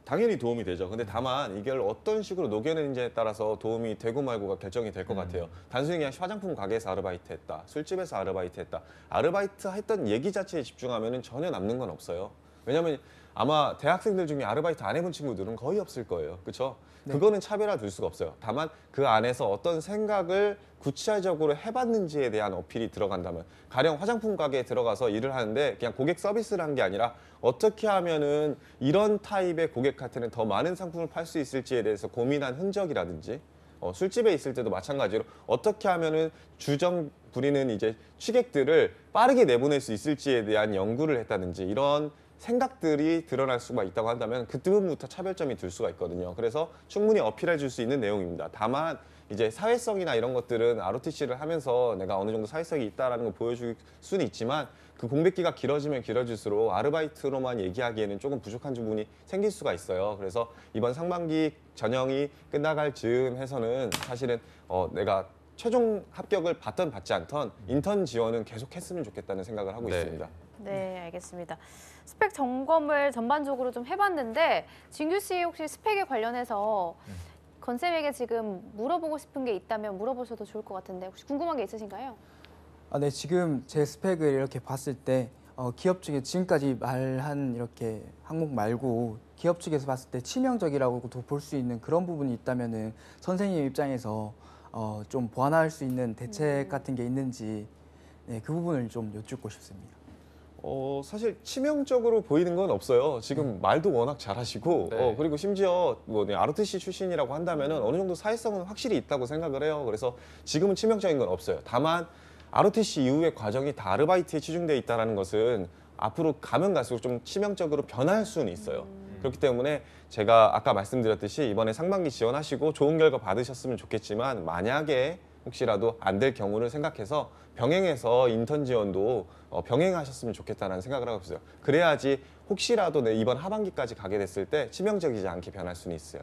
당연히 도움이 되죠. 근데 다만 이걸 어떤 식으로 녹여내는지에 따라서 도움이 되고 말고가 결정이 될 것 같아요. 단순히 그냥 화장품 가게에서 아르바이트 했다, 술집에서 아르바이트 했다. 아르바이트 했던 얘기 자체에 집중하면 전혀 남는 건 없어요. 왜냐하면 아마 대학생들 중에 아르바이트 안 해본 친구들은 거의 없을 거예요. 그렇죠? 네. 그거는 차별화 둘 수가 없어요. 다만 그 안에서 어떤 생각을 구체적으로 해봤는지에 대한 어필이 들어간다면 가령 화장품 가게에 들어가서 일을 하는데 그냥 고객 서비스를 한 게 아니라 어떻게 하면은 이런 타입의 고객한테는 더 많은 상품을 팔 수 있을지에 대해서 고민한 흔적이라든지 술집에 있을 때도 마찬가지로 어떻게 하면은 주정 부리는 이제 취객들을 빠르게 내보낼 수 있을지에 대한 연구를 했다든지 이런 생각들이 드러날 수가 있다고 한다면 그 부분부터 차별점이 들 수가 있거든요. 그래서 충분히 어필해 줄 수 있는 내용입니다. 다만 이제 사회성이나 이런 것들은 ROTC를 하면서 내가 어느 정도 사회성이 있다라는 걸 보여줄 수는 있지만 그 공백기가 길어지면 길어질수록 아르바이트로만 얘기하기에는 조금 부족한 부분이 생길 수가 있어요. 그래서 이번 상반기 전형이 끝나갈 즈음 해서는 사실은 내가 최종 합격을 받던 받지 않던 인턴 지원은 계속 했으면 좋겠다는 생각을 하고 있습니다. 네, 알겠습니다. 스펙 점검을 전반적으로 좀 해봤는데 진규 씨 혹시 스펙에 관련해서 건쌤에게 지금 물어보고 싶은 게 있다면 물어보셔도 좋을 것 같은데 혹시 궁금한 게 있으신가요? 네, 지금 제 스펙을 이렇게 봤을 때 기업 측에 지금까지 말한 이렇게 항목 말고 기업 측에서 봤을 때 치명적이라고도 볼 수 있는 그런 부분이 있다면은 선생님 입장에서 좀 보완할 수 있는 대책 같은 게 있는지 그 부분을 좀 여쭙고 싶습니다. 사실 치명적으로 보이는 건 없어요. 지금 말도 워낙 잘하시고 네. 그리고 심지어 ROTC 출신이라고 한다면은 어느 정도 사회성은 확실히 있다고 생각을 해요. 그래서 지금은 치명적인 건 없어요. 다만 ROTC 이후의 과정이 다 아르바이트에 치중되어 있다는 것은 앞으로 가면 갈수록 좀 치명적으로 변할 수는 있어요. 그렇기 때문에 제가 아까 말씀드렸듯이 이번에 상반기 지원하시고 좋은 결과 받으셨으면 좋겠지만 만약에 혹시라도 안 될 경우를 생각해서 병행해서 인턴 지원도 병행하셨으면 좋겠다는 생각을 하고 있어요. 그래야지 혹시라도 이번 하반기까지 가게 됐을 때 치명적이지 않게 변할 수는 있어요.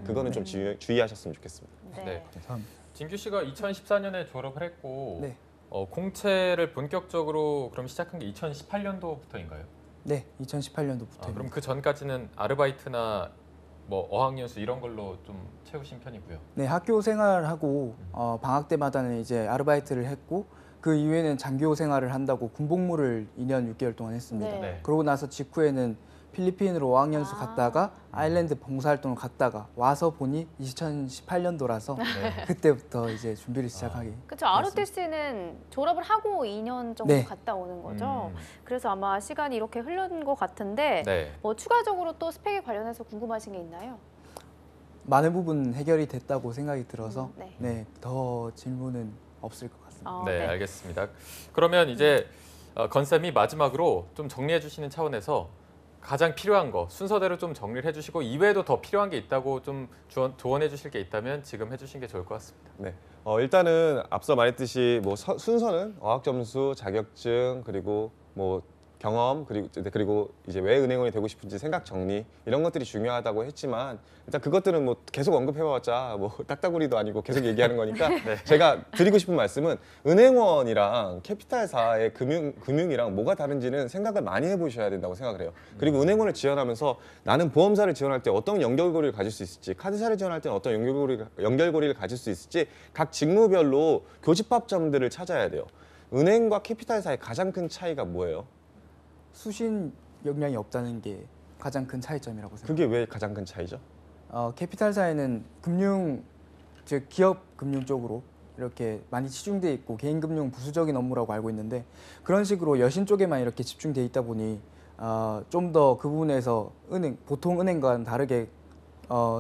그거는 좀 주의하셨으면 좋겠습니다. 네. 감사합니다. 진규 씨가 2014년에 졸업을 했고 네. 공채를 본격적으로 그럼 시작한 게 2018년도부터인가요? 네, 2018년도부터. 그럼 그 전까지는 아르바이트나 뭐 어학연수 이런 걸로 좀 채우신 편이고요. 네, 학교 생활하고 방학 때마다는 이제 아르바이트를 했고 그 이후에는 장교 생활을 한다고 군복무를 2년 6개월 동안 했습니다. 네. 네. 그러고 나서 직후에는 필리핀으로 어학연수 갔다가 아일랜드 봉사활동을 갔다가 와서 보니 2018년도라서 그때부터 이제 준비를 시작하게. 그렇죠. ROTC는 졸업을 하고 2년 정도 네. 갔다 오는 거죠. 그래서 아마 시간이 이렇게 흐른 것 같은데 네. 뭐 추가적으로 또 스펙에 관련해서 궁금하신 게 있나요? 많은 부분 해결이 됐다고 생각이 들어서 네. 네, 더 질문은 없을 것 같습니다. 네, 알겠습니다. 그러면 이제 건쌤이 마지막으로 좀 정리해 주시는 차원에서 가장 필요한 거 순서대로 좀 정리를 해주시고 이외에도 더 필요한 게 있다고 좀 조언해 주실 게 있다면 지금 해주신 게 좋을 것 같습니다. 네. 일단은 앞서 말했듯이 뭐 순서는 어학 점수, 자격증, 그리고 뭐 경험, 그리고 이제 왜 은행원이 되고 싶은지 생각 정리 이런 것들이 중요하다고 했지만 일단 그것들은 뭐 계속 언급해봤자 뭐 딱따구리도 아니고 계속 얘기하는 거니까 제가 드리고 싶은 말씀은 은행원이랑 캐피탈사의 금융이랑 뭐가 다른지는 생각을 많이 해보셔야 된다고 생각을 해요. 그리고 은행원을 지원하면서 나는 보험사를 지원할 때 어떤 연결고리를 가질 수 있을지, 카드사를 지원할 때는 어떤 연결고리를 가질 수 있을지 각 직무별로 교집합점들을 찾아야 돼요. 은행과 캐피탈사의 가장 큰 차이가 뭐예요? 수신 역량이 없다는 게 가장 큰 차이점이라고 생각합니다. 그게 왜 가장 큰 차이죠? 캐피탈사에는 금융, 즉 기업 금융 쪽으로 이렇게 많이 치중돼 있고 개인 금융 부수적인 업무라고 알고 있는데 그런 식으로 여신 쪽에만 이렇게 집중돼 있다 보니 좀 더 그 부분에서 보통 은행과는 다르게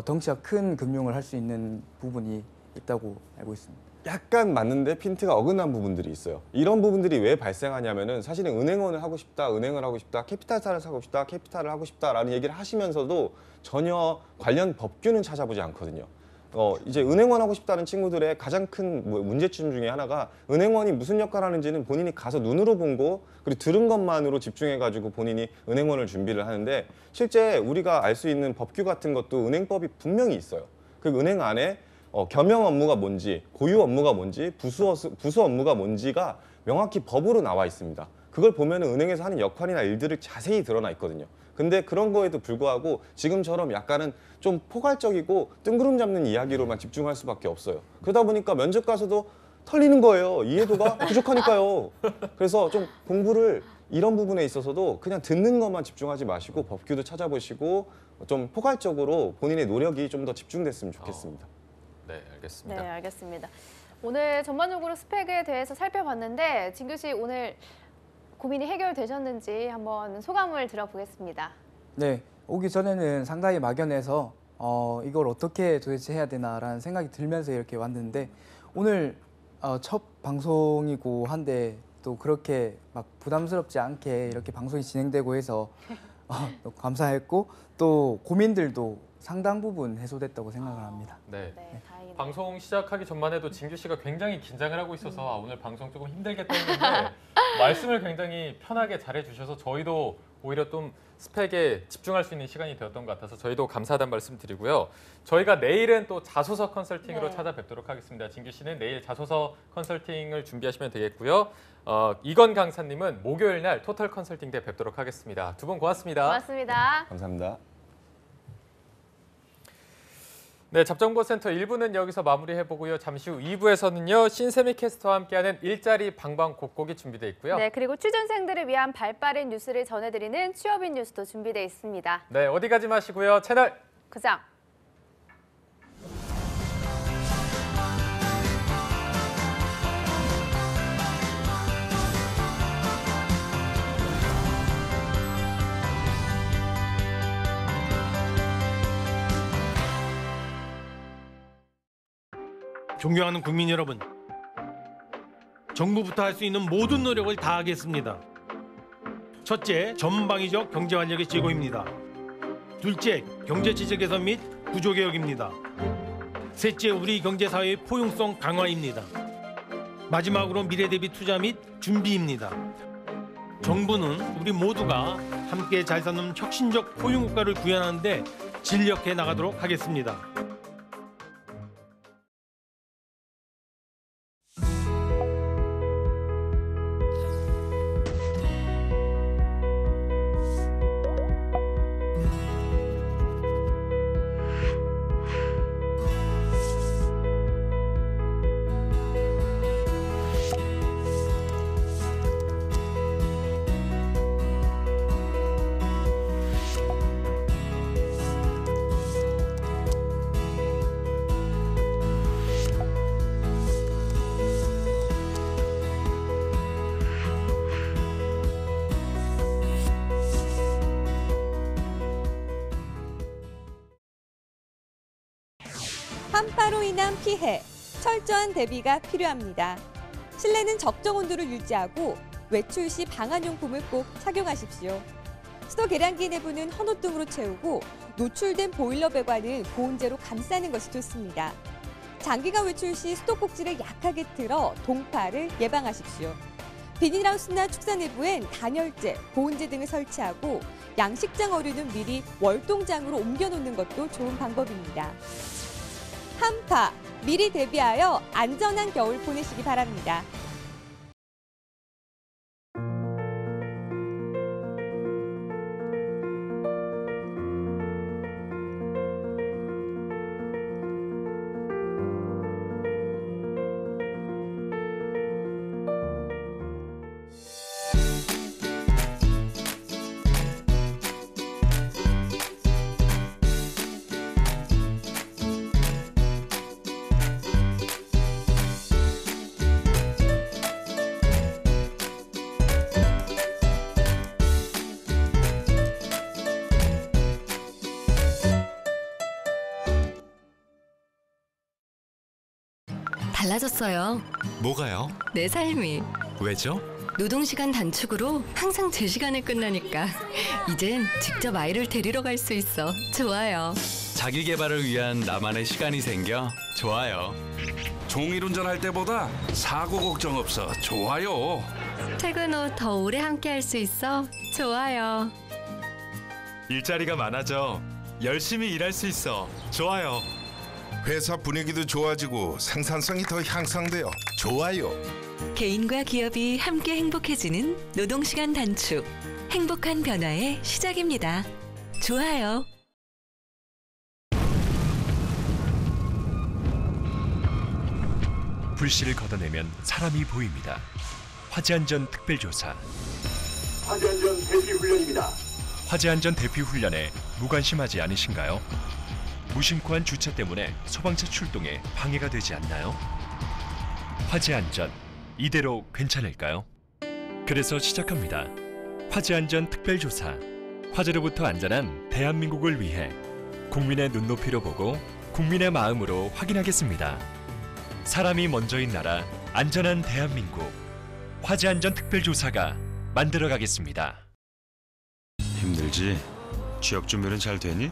덩치가 큰 금융을 할 수 있는 부분이 있다고 알고 있습니다. 약간 맞는데 핀트가 어긋난 부분들이 있어요. 이런 부분들이 왜 발생하냐면은 사실은 은행원을 하고 싶다, 은행을 하고 싶다, 캐피탈사를 하고 싶다, 캐피탈을 하고 싶다라는 얘기를 하시면서도 전혀 관련 법규는 찾아보지 않거든요. 이제 은행원 하고 싶다는 친구들의 가장 큰 문제점 중에 하나가 은행원이 무슨 역할을 하는지는 본인이 가서 눈으로 본 거 그리고 들은 것만으로 집중해가지고 본인이 은행원을 준비를 하는데 실제 우리가 알 수 있는 법규 같은 것도 은행법이 분명히 있어요. 그 은행 안에 겸용 업무가 뭔지, 고유 업무가 뭔지, 부수 업무가 뭔지가 명확히 법으로 나와 있습니다. 그걸 보면 은행에서 하는 역할이나 일들을 자세히 드러나 있거든요. 근데 그런 거에도 불구하고 지금처럼 약간은 좀 포괄적이고 뜬구름 잡는 이야기로만 집중할 수밖에 없어요. 그러다 보니까 면접 가서도 털리는 거예요. 이해도가 부족하니까요. 그래서 좀 공부를 이런 부분에 있어서도 그냥 듣는 것만 집중하지 마시고 법규도 찾아보시고 좀 포괄적으로 본인의 노력이 좀 더 집중됐으면 좋겠습니다. 네, 알겠습니다. 네, 알겠습니다. 오늘 전반적으로 스펙에 대해서 살펴봤는데 진규 씨 오늘 고민이 해결되셨는지 한번 소감을 들어보겠습니다. 네, 오기 전에는 상당히 막연해서 이걸 어떻게 도대체 해야 되나라는 생각이 들면서 이렇게 왔는데 오늘 첫 방송이고 한데 또 그렇게 막 부담스럽지 않게 이렇게 방송이 진행되고 해서 감사했고 또 고민들도 상당 부분 해소됐다고 생각을 합니다. 네. 네, 다행이네요. 방송 시작하기 전만 해도 진규 씨가 굉장히 긴장을 하고 있어서 오늘 방송 조금 힘들겠다 했는데 말씀을 굉장히 편하게 잘해주셔서 저희도 오히려 좀 스펙에 집중할 수 있는 시간이 되었던 것 같아서 저희도 감사하다는 말씀 드리고요. 저희가 내일은 또 자소서 컨설팅으로 네. 찾아뵙도록 하겠습니다. 진규 씨는 내일 자소서 컨설팅을 준비하시면 되겠고요. 이건 강사님은 목요일 날 토탈 컨설팅 때 뵙도록 하겠습니다. 두 분 고맙습니다. 고맙습니다. 감사합니다. 네, 잡정보센터 1부는 여기서 마무리해보고요. 잠시 후 2부에서는요. 신세미 캐스터와 함께하는 일자리 방방곡곡이 준비되어 있고요. 네, 그리고 취준생들을 위한 발빠른 뉴스를 전해드리는 취업인 뉴스도 준비되어 있습니다. 네, 어디 가지 마시고요. 채널 고정. 존경하는 국민 여러분, 정부부터 할 수 있는 모든 노력을 다하겠습니다. 첫째, 전방위적 경제 활력의 제고입니다. 둘째, 경제 질서 개선 및 구조 개혁입니다. 셋째, 우리 경제 사회의 포용성 강화입니다. 마지막으로 미래 대비 투자 및 준비입니다. 정부는 우리 모두가 함께 잘 사는 혁신적 포용 국가를 구현하는 데 진력해 나가도록 하겠습니다. 한파로 인한 피해, 철저한 대비가 필요합니다. 실내는 적정 온도를 유지하고 외출 시 방한용품을 꼭 착용하십시오. 수도 계량기 내부는 헌옷등으로 채우고 노출된 보일러 배관은 보온재로 감싸는 것이 좋습니다. 장기간 외출 시 수도꼭지를 약하게 틀어 동파를 예방하십시오. 비닐하우스나 축사 내부엔 단열재, 보온재 등을 설치하고 양식장 어류는 미리 월동장으로 옮겨놓는 것도 좋은 방법입니다. 한파, 미리 대비하여 안전한 겨울 보내시기 바랍니다. 달라졌어요. 뭐가요? 내 삶이. 왜죠? 노동시간 단축으로 항상 제 시간에 끝나니까 이젠 직접 아이를 데리러 갈 수 있어. 좋아요. 자기 개발을 위한 나만의 시간이 생겨 좋아요. 종일 운전할 때보다 사고 걱정 없어 좋아요. 퇴근 후 더 오래 함께 할 수 있어. 좋아요. 일자리가 많아져 열심히 일할 수 있어 좋아요. 회사 분위기도 좋아지고 생산성이 더 향상되어 좋아요. 개인과 기업이 함께 행복해지는 노동시간 단축. 행복한 변화의 시작입니다. 좋아요. 불씨를 걷어내면 사람이 보입니다. 화재안전 특별조사. 화재안전 대피훈련입니다. 화재안전 대피훈련에 무관심하지 않으신가요? 무심코한 주차 때문에 소방차 출동에 방해가 되지 않나요? 화재안전, 이대로 괜찮을까요? 그래서 시작합니다. 화재안전 특별조사. 화재로부터 안전한 대한민국을 위해 국민의 눈높이로 보고 국민의 마음으로 확인하겠습니다. 사람이 먼저인 나라, 안전한 대한민국. 화재안전 특별조사가 만들어가겠습니다. 힘들지? 취업 준비는 잘 되니?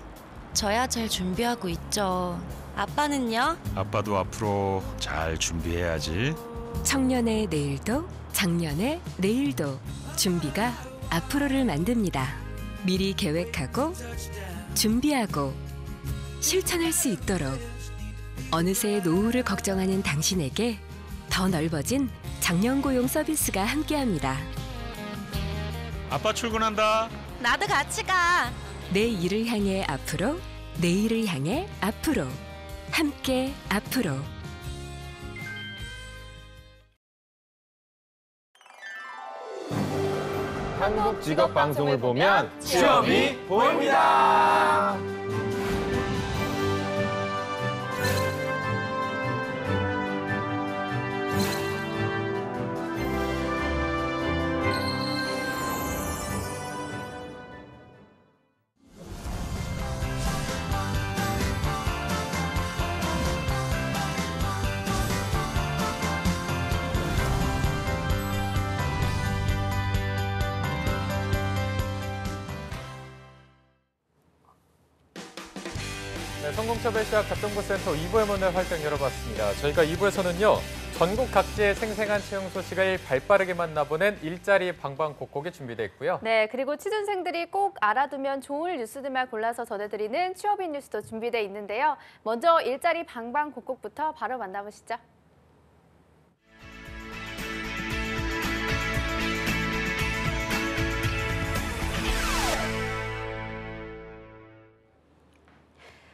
저야 잘 준비하고 있죠. 아빠는요? 아빠도 앞으로 잘 준비해야지. 청년의 내일도, 작년의 내일도. 준비가 앞으로를 만듭니다. 미리 계획하고, 준비하고, 실천할 수 있도록. 어느새 노후를 걱정하는 당신에게 더 넓어진 장년고용 서비스가 함께합니다. 아빠 출근한다. 나도 같이 가. 내 일을 향해 앞으로, 내일을 향해 앞으로. 함께 앞으로. 한국 직업 방송을 보면 취업이 보입니다. 네, 성공처별 시작 잡정보센터 2부의 문을 활짝 열어봤습니다. 저희가 2부에서는요. 전국 각지의 생생한 채용 소식을 발빠르게 만나보는 일자리 방방곡곡이 준비되어 있고요. 네, 그리고 취준생들이 꼭 알아두면 좋을 뉴스들만 골라서 전해드리는 취업인 뉴스도 준비되어 있는데요. 먼저 일자리 방방곡곡부터 바로 만나보시죠.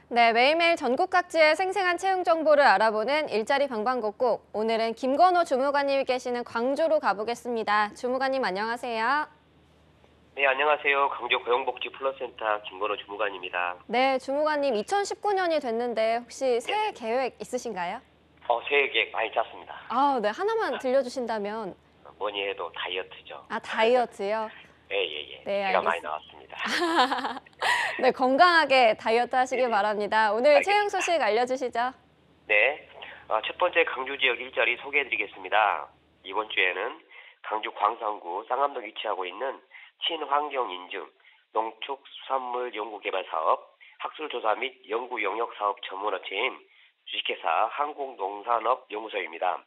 네, 매일매일 전국 각지의 생생한 채용 정보를 알아보는 일자리 방방곡곡. 오늘은 김건호 주무관님이 계시는 광주로 가보겠습니다. 주무관님 안녕하세요. 네, 안녕하세요. 광주 고용복지플러센터 김건호 주무관입니다. 네, 주무관님 2019년이 됐는데 혹시 새해 계획 있으신가요? 새해 계획 많이 짰습니다. 네, 하나만 들려주신다면. 뭐니 해도 다이어트죠. 다이어트요? 예. 네, 제가 많이 나왔습니다. 네, 건강하게 다이어트 하시길 바랍니다. 오늘 채용 소식 알려주시죠. 네, 첫 번째 강주 지역 일자리 소개해드리겠습니다. 이번 주에는 강주 광산구 쌍암동 위치하고 있는 친환경 인증 농축수산물 연구개발사업 학술조사 및 연구 영역 사업 전문업체인 주식회사 한국농산업연구소입니다.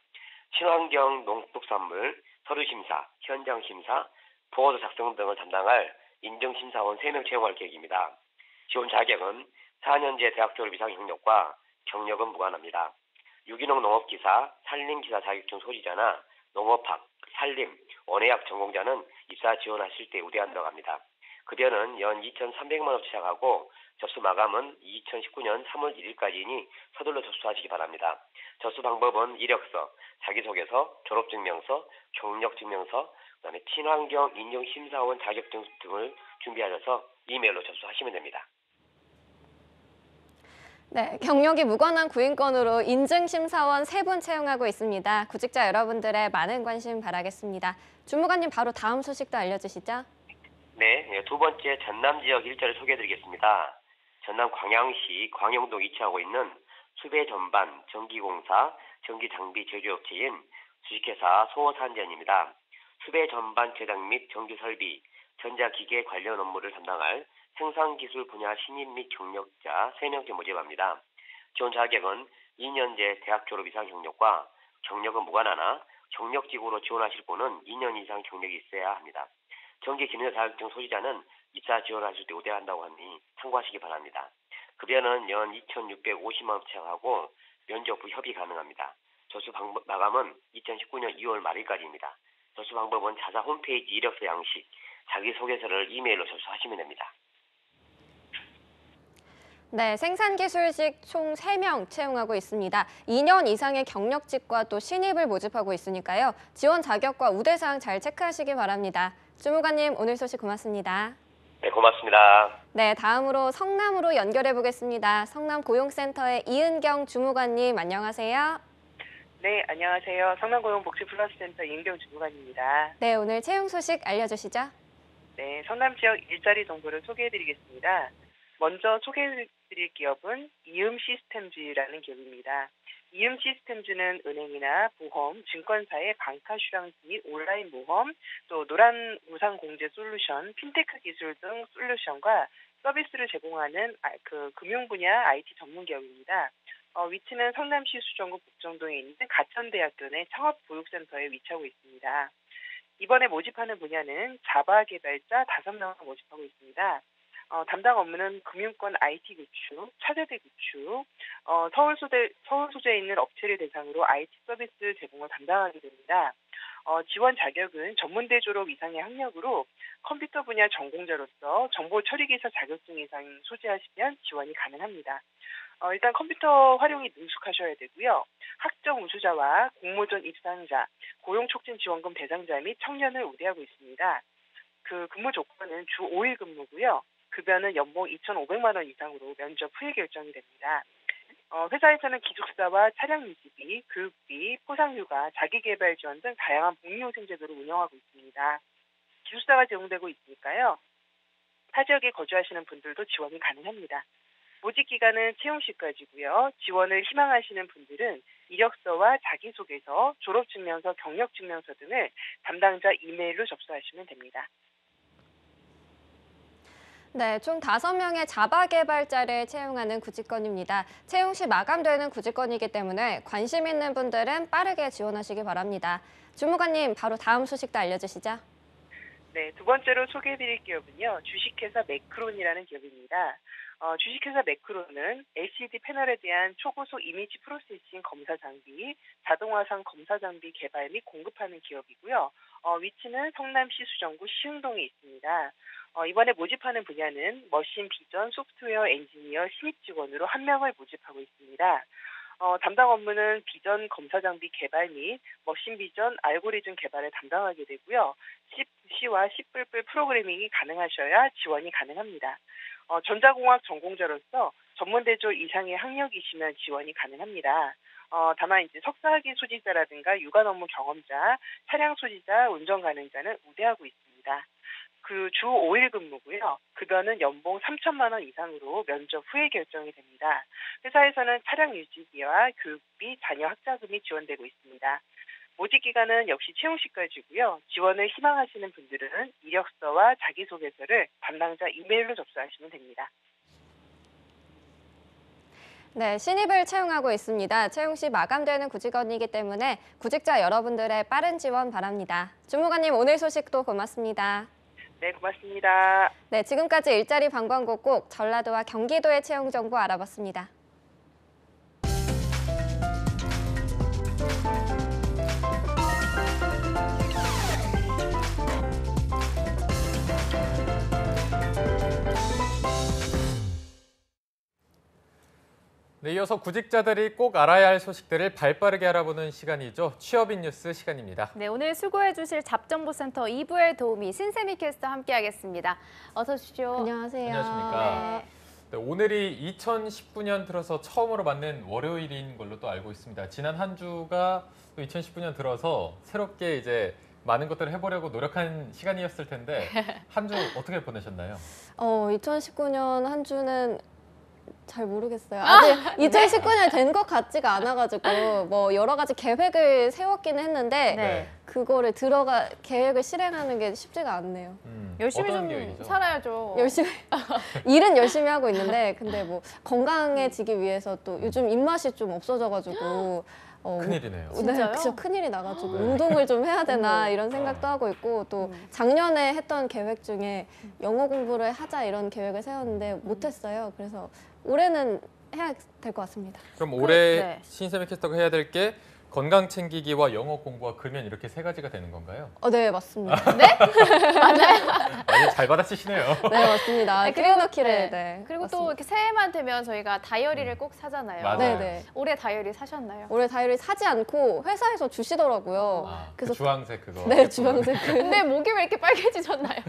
친환경 농축산물 서류심사, 현장심사, 보고서 작성 등을 담당할 인증심사원 3명 채용할 계획입니다. 지원 자격은 4년제 대학 졸업 이상 경력과 경력은 무관합니다. 유기농 농업기사, 산림기사 자격증 소지자나 농업학, 산림, 원예학 전공자는 입사 지원하실 때 우대한다고 합니다. 급여는 연 2,300만 원 시작하고 접수 마감은 2019년 3월 1일까지이니 서둘러 접수하시기 바랍니다. 접수 방법은 이력서, 자기소개서, 졸업증명서, 경력증명서, 그다음에 친환경 인증심사원 자격증 등을 준비하셔서 이메일로 접수하시면 됩니다. 네, 경력이 무관한 구인권으로 인증심사원 3분 채용하고 있습니다. 구직자 여러분들의 많은 관심 바라겠습니다. 주무관님 바로 다음 소식도 알려주시죠. 네, 두 번째 전남 지역 일자리 소개해드리겠습니다. 전남 광양시 광영동 위치하고 있는 수배 전반 전기공사 전기장비 제조업체인 주식회사 소호산전입니다. 수배 전반 제작 및 전기설비, 전자기계 관련 업무를 담당할 생산기술 분야 신입 및 경력자 3명째 모집합니다. 지원 자격은 2년제 대학 졸업 이상 경력과 경력은 무관하나 경력직으로 지원하실 분은 2년 이상 경력이 있어야 합니다. 전기기능사 자격증 소지자는 입사 지원하실 때 우대한다고 하니 참고하시기 바랍니다. 급여는 연 2,650만 원 시작하고 면접 후 협의 가능합니다. 접수 마감은 2019년 2월 말일까지입니다. 접수 방법은 자사 홈페이지 이력서 양식, 자기소개서를 이메일로 접수하시면 됩니다. 네, 생산기술직 총 3명 채용하고 있습니다. 2년 이상의 경력직과 또 신입을 모집하고 있으니까요. 지원 자격과 우대사항 잘 체크하시기 바랍니다. 주무관님, 오늘 소식 고맙습니다. 네, 고맙습니다. 네, 다음으로 성남으로 연결해 보겠습니다. 성남고용센터의 이은경 주무관님, 안녕하세요. 네, 안녕하세요. 성남고용복지플러스센터 이은경 주무관입니다. 네, 오늘 채용 소식 알려주시죠. 네, 성남 지역 일자리 정보를 소개해드리겠습니다. 먼저 소개해드릴 기업은 이음시스템즈라는 기업입니다. 이음시스템즈는 은행이나 보험, 증권사의 방카슈랑스 및 온라인 모험, 또 노란 무상공제 솔루션, 핀테크 기술 등 솔루션과 서비스를 제공하는 금융 분야 IT 전문 기업입니다. 위치는 성남시 수정구 북정동에 있는 가천대학교 내 창업교육센터에 위치하고 있습니다. 이번에 모집하는 분야는 자바 개발자 5명을 모집하고 있습니다. 담당 업무는 금융권 IT 구축, 차세대 구축, 서울 소재에 있는 업체를 대상으로 IT 서비스 제공을 담당하게 됩니다. 지원 자격은 전문대 졸업 이상의 학력으로 컴퓨터 분야 전공자로서 정보 처리기사 자격증 이상 소지하시면 지원이 가능합니다. 일단 컴퓨터 활용이 능숙하셔야 되고요. 학적 우수자와 공모전 입상자, 고용촉진지원금 대상자 및 청년을 우대하고 있습니다. 그 근무 조건은 주 5일 근무고요. 급여는 연봉 2,500만 원 이상으로 면접 후에 결정이 됩니다. 회사에서는 기숙사와 차량 유지비, 교육비, 포상휴가, 자기개발 지원 등 다양한 복리후생 제도를 운영하고 있습니다. 기숙사가 제공되고 있으니까요. 타 지역에 거주하시는 분들도 지원이 가능합니다. 모집 기간은 채용 시까지고요. 지원을 희망하시는 분들은 이력서와 자기소개서, 졸업증명서, 경력증명서 등을 담당자 이메일로 접수하시면 됩니다. 네, 총 5명의 자바 개발자를 채용하는 구직건입니다. 채용 시 마감되는 구직건이기 때문에 관심 있는 분들은 빠르게 지원하시기 바랍니다. 주무관님, 바로 다음 소식도 알려주시죠. 네, 두 번째로 소개해드릴 기업은요. 주식회사 매크론이라는 기업입니다. 주식회사 매크론은 LCD 패널에 대한 초고속 이미지 프로세싱 검사 장비, 자동화상 검사 장비 개발 및 공급하는 기업이고요. 위치는 성남시 수정구 시흥동에 있습니다. 이번에 모집하는 분야는 머신 비전 소프트웨어 엔지니어 신입 직원으로 1명을 모집하고 있습니다. 담당 업무는 비전 검사 장비 개발 및 머신 비전 알고리즘 개발을 담당하게 되고요. C와 C++ 프로그래밍이 가능하셔야 지원이 가능합니다. 전자공학 전공자로서 전문대졸 이상의 학력이시면 지원이 가능합니다. 다만 이제 석사학위 소지자라든가 유관 업무 경험자, 차량 소지자, 운전 가능자는 우대하고 있습니다. 그 주 5일 근무고요. 급여는 연봉 3천만 원 이상으로 면접 후에 결정이 됩니다. 회사에서는 차량 유지비와 교육비, 자녀 학자금이 지원되고 있습니다. 모집 기간은 역시 채용 시까지고요. 지원을 희망하시는 분들은 이력서와 자기소개서를 담당자 이메일로 접수하시면 됩니다. 네, 신입을 채용하고 있습니다. 채용 시 마감되는 구직원이기 때문에 구직자 여러분들의 빠른 지원 바랍니다. 주무관님, 오늘 소식도 고맙습니다. 네, 고맙습니다. 네, 지금까지 일자리 방방곡곡 전라도와 경기도의 채용 정보 알아봤습니다. 네, 이어서 구직자들이 꼭 알아야 할 소식들을 발빠르게 알아보는 시간이죠. 취업인 뉴스 시간입니다. 네, 오늘 수고해 주실 잡정보센터 2부의 도우미 신세미 캐스터 함께하겠습니다. 어서 오십시오. 안녕하세요. 안녕하십니까. 네, 오늘이 2019년 들어서 처음으로 맞는 월요일인 걸로 또 알고 있습니다. 지난 한 주가 또 2019년 들어서 새롭게 이제 많은 것들을 해보려고 노력한 시간이었을 텐데 한 주 어떻게 보내셨나요? 2019년 한 주는 잘 모르겠어요. 아직 2019년 된 것 같지가 않아가지고 뭐 여러 가지 계획을 세웠기는 했는데 네. 그거를 계획을 실행하는 게 쉽지가 않네요. 열심히 좀 계획이죠? 살아야죠. 열심히 일은 열심히 하고 있는데 근데 뭐 건강해지기 위해서 또 요즘 입맛이 좀 없어져가지고 큰일이네요. 네, 진짜요? 진짜 큰일이 나가지고 운동을 좀 해야 되나 이런 생각도 하고 있고 또 작년에 했던 계획 중에 영어 공부를 하자 이런 계획을 세웠는데 못했어요. 그래서 올해는 해야 될 것 같습니다. 그럼 올해 네. 신세미 캐스터가 해야 될 게 건강 챙기기와 영어 공부와 금연 이렇게 세 가지가 되는 건가요? 네, 맞습니다. 네? 맞아요? 아니, 잘 받아치시네요. 네, 맞습니다. 네, 끼워넣기를. 네. 그리고 또 맞습니다. 이렇게 새해만 되면 저희가 다이어리를 꼭 사잖아요. 맞아요. 네네. 올해 다이어리 사셨나요? 올해 다이어리 사지 않고 회사에서 주시더라고요. 그 주황색 그거. 네, 주황색 그. 근데 목이 왜 이렇게 빨개지셨나요?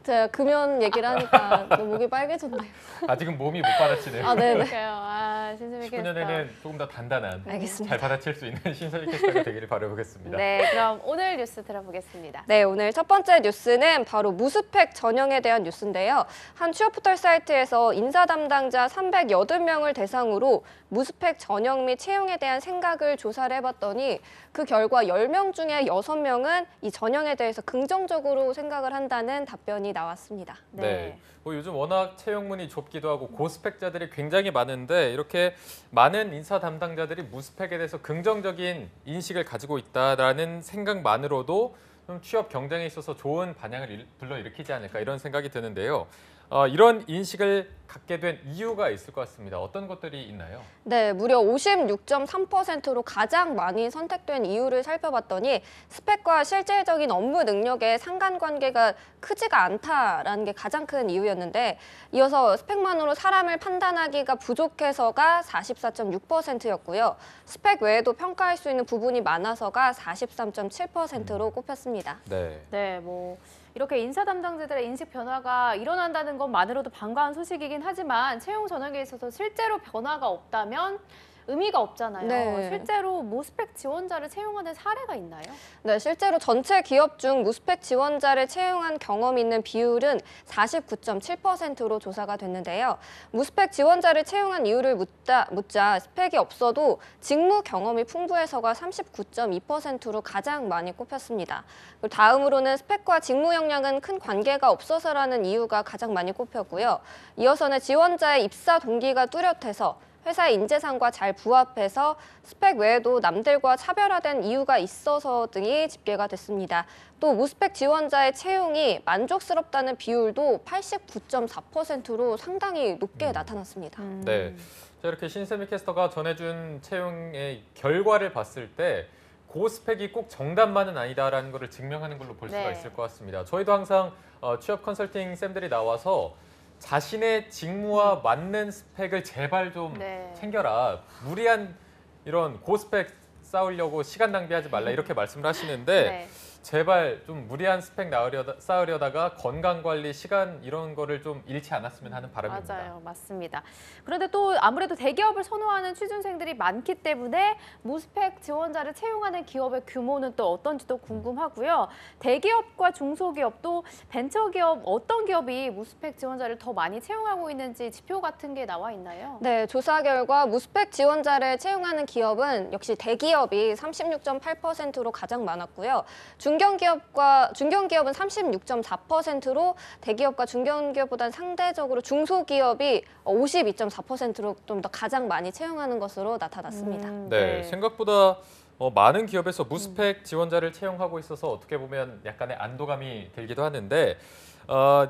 제가 금연 얘기를 하니까 목이 빨개졌네요. 아직은 몸이 못 받아치네요. 아, 네네. 그러니까요. 신세미 캐스터. 19년에는 조금 더 단단한, 알겠습니다. 잘 받아칠 수 있는 신세미 캐스터가 되기를 바라보겠습니다. 네, 그럼 오늘 뉴스 들어보겠습니다. 네, 오늘 첫 번째 뉴스는 바로 무스펙 전형에 대한 뉴스인데요. 한 취업 포털 사이트에서 인사 담당자 380명을 대상으로 무스펙 전형 및 채용에 대한 생각을 조사를 해봤더니 그 결과 10명 중에 6명은 이 전형에 대해서 긍정적으로 생각을 한다는 답변이 나왔습니다. 네. 뭐 요즘 워낙 채용문이 좁기도 하고 고스펙자들이 굉장히 많은데 이렇게 많은 인사 담당자들이 무스펙에 대해서 긍정적인 인식을 가지고 있다라는 생각만으로도 좀 취업 경쟁에 있어서 좋은 반향을 불러일으키지 않을까 이런 생각이 드는데요. 이런 인식을 갖게 된 이유가 있을 것 같습니다. 어떤 것들이 있나요? 네, 무려 56.3%로 가장 많이 선택된 이유를 살펴봤더니 스펙과 실질적인 업무 능력의 상관관계가 크지가 않다라는 게 가장 큰 이유였는데 이어서 스펙만으로 사람을 판단하기가 부족해서가 44.6%였고요. 스펙 외에도 평가할 수 있는 부분이 많아서가 43.7%로 꼽혔습니다. 네, 뭐 이렇게 인사 담당자들의 인식 변화가 일어난다는 것만으로도 반가운 소식이긴 하지만 채용 전형에 있어서 실제로 변화가 없다면 의미가 없잖아요. 네. 실제로 무스펙 지원자를 채용하는 사례가 있나요? 네, 실제로 전체 기업 중 무스펙 지원자를 채용한 경험이 있는 비율은 49.7%로 조사가 됐는데요. 무스펙 지원자를 채용한 이유를 묻자 스펙이 없어도 직무 경험이 풍부해서가 39.2%로 가장 많이 꼽혔습니다. 그리고 다음으로는 스펙과 직무 역량은 큰 관계가 없어서라는 이유가 가장 많이 꼽혔고요. 이어서는 지원자의 입사 동기가 뚜렷해서 회사의 인재상과 잘 부합해서 스펙 외에도 남들과 차별화된 이유가 있어서 등이 집계가 됐습니다. 또 무스펙 지원자의 채용이 만족스럽다는 비율도 89.4%로 상당히 높게 나타났습니다. 네, 자, 이렇게 신세미 캐스터가 전해준 채용의 결과를 봤을 때 고스펙이 꼭 정답만은 아니다라는 것을 증명하는 걸로 볼 수가 있을 것 같습니다. 저희도 항상 취업 컨설팅 쌤들이 나와서 자신의 직무와 맞는 스펙을 제발 좀 챙겨라. 무리한 이런 고스펙 쌓으려고 시간 낭비하지 말라 이렇게 말씀을 하시는데 제발 좀 무리한 스펙 쌓으려다가 건강관리, 시간 이런 거를 좀 잃지 않았으면 하는 바람입니다. 맞아요. 맞습니다. 그런데 또 아무래도 대기업을 선호하는 취준생들이 많기 때문에 무스펙 지원자를 채용하는 기업의 규모는 또 어떤지도 궁금하고요. 대기업과 중소기업 또 벤처기업 어떤 기업이 무스펙 지원자를 더 많이 채용하고 있는지 지표 같은 게 나와 있나요? 네, 조사 결과 무스펙 지원자를 채용하는 기업은 역시 대기업이 36.8%로 가장 많았고요. 중견기업은 36.4%로 대기업과 중견기업보다는 상대적으로 중소기업이 52.4%로 좀 더 가장 많이 채용하는 것으로 나타났습니다. 네, 생각보다 많은 기업에서 무스펙 지원자를 채용하고 있어서 어떻게 보면 약간의 안도감이 들기도 하는데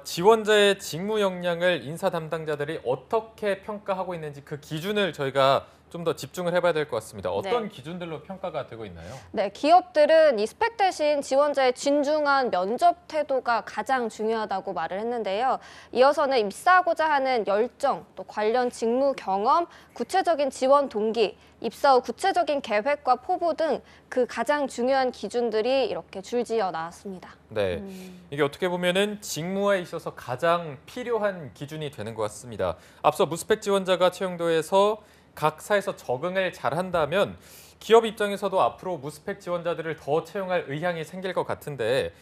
지원자의 직무 역량을 인사 담당자들이 어떻게 평가하고 있는지 그 기준을 저희가 좀 더 집중을 해봐야 될 것 같습니다. 어떤 기준들로 평가가 되고 있나요? 네, 기업들은 이 스펙 대신 지원자의 진중한 면접 태도가 가장 중요하다고 말을 했는데요. 이어서는 입사하고자 하는 열정, 또 관련 직무 경험, 구체적인 지원 동기, 입사 후 구체적인 계획과 포부 등 그 가장 중요한 기준들이 이렇게 줄지어 나왔습니다. 네, 이게 어떻게 보면은 직무에 있어서 가장 필요한 기준이 되는 것 같습니다. 앞서 무스펙 지원자가 채용도에서 각 사에서 적응을 잘한다면 기업 입장에서도 앞으로 무스펙 지원자들을 더 채용할 의향이 생길 것 같은데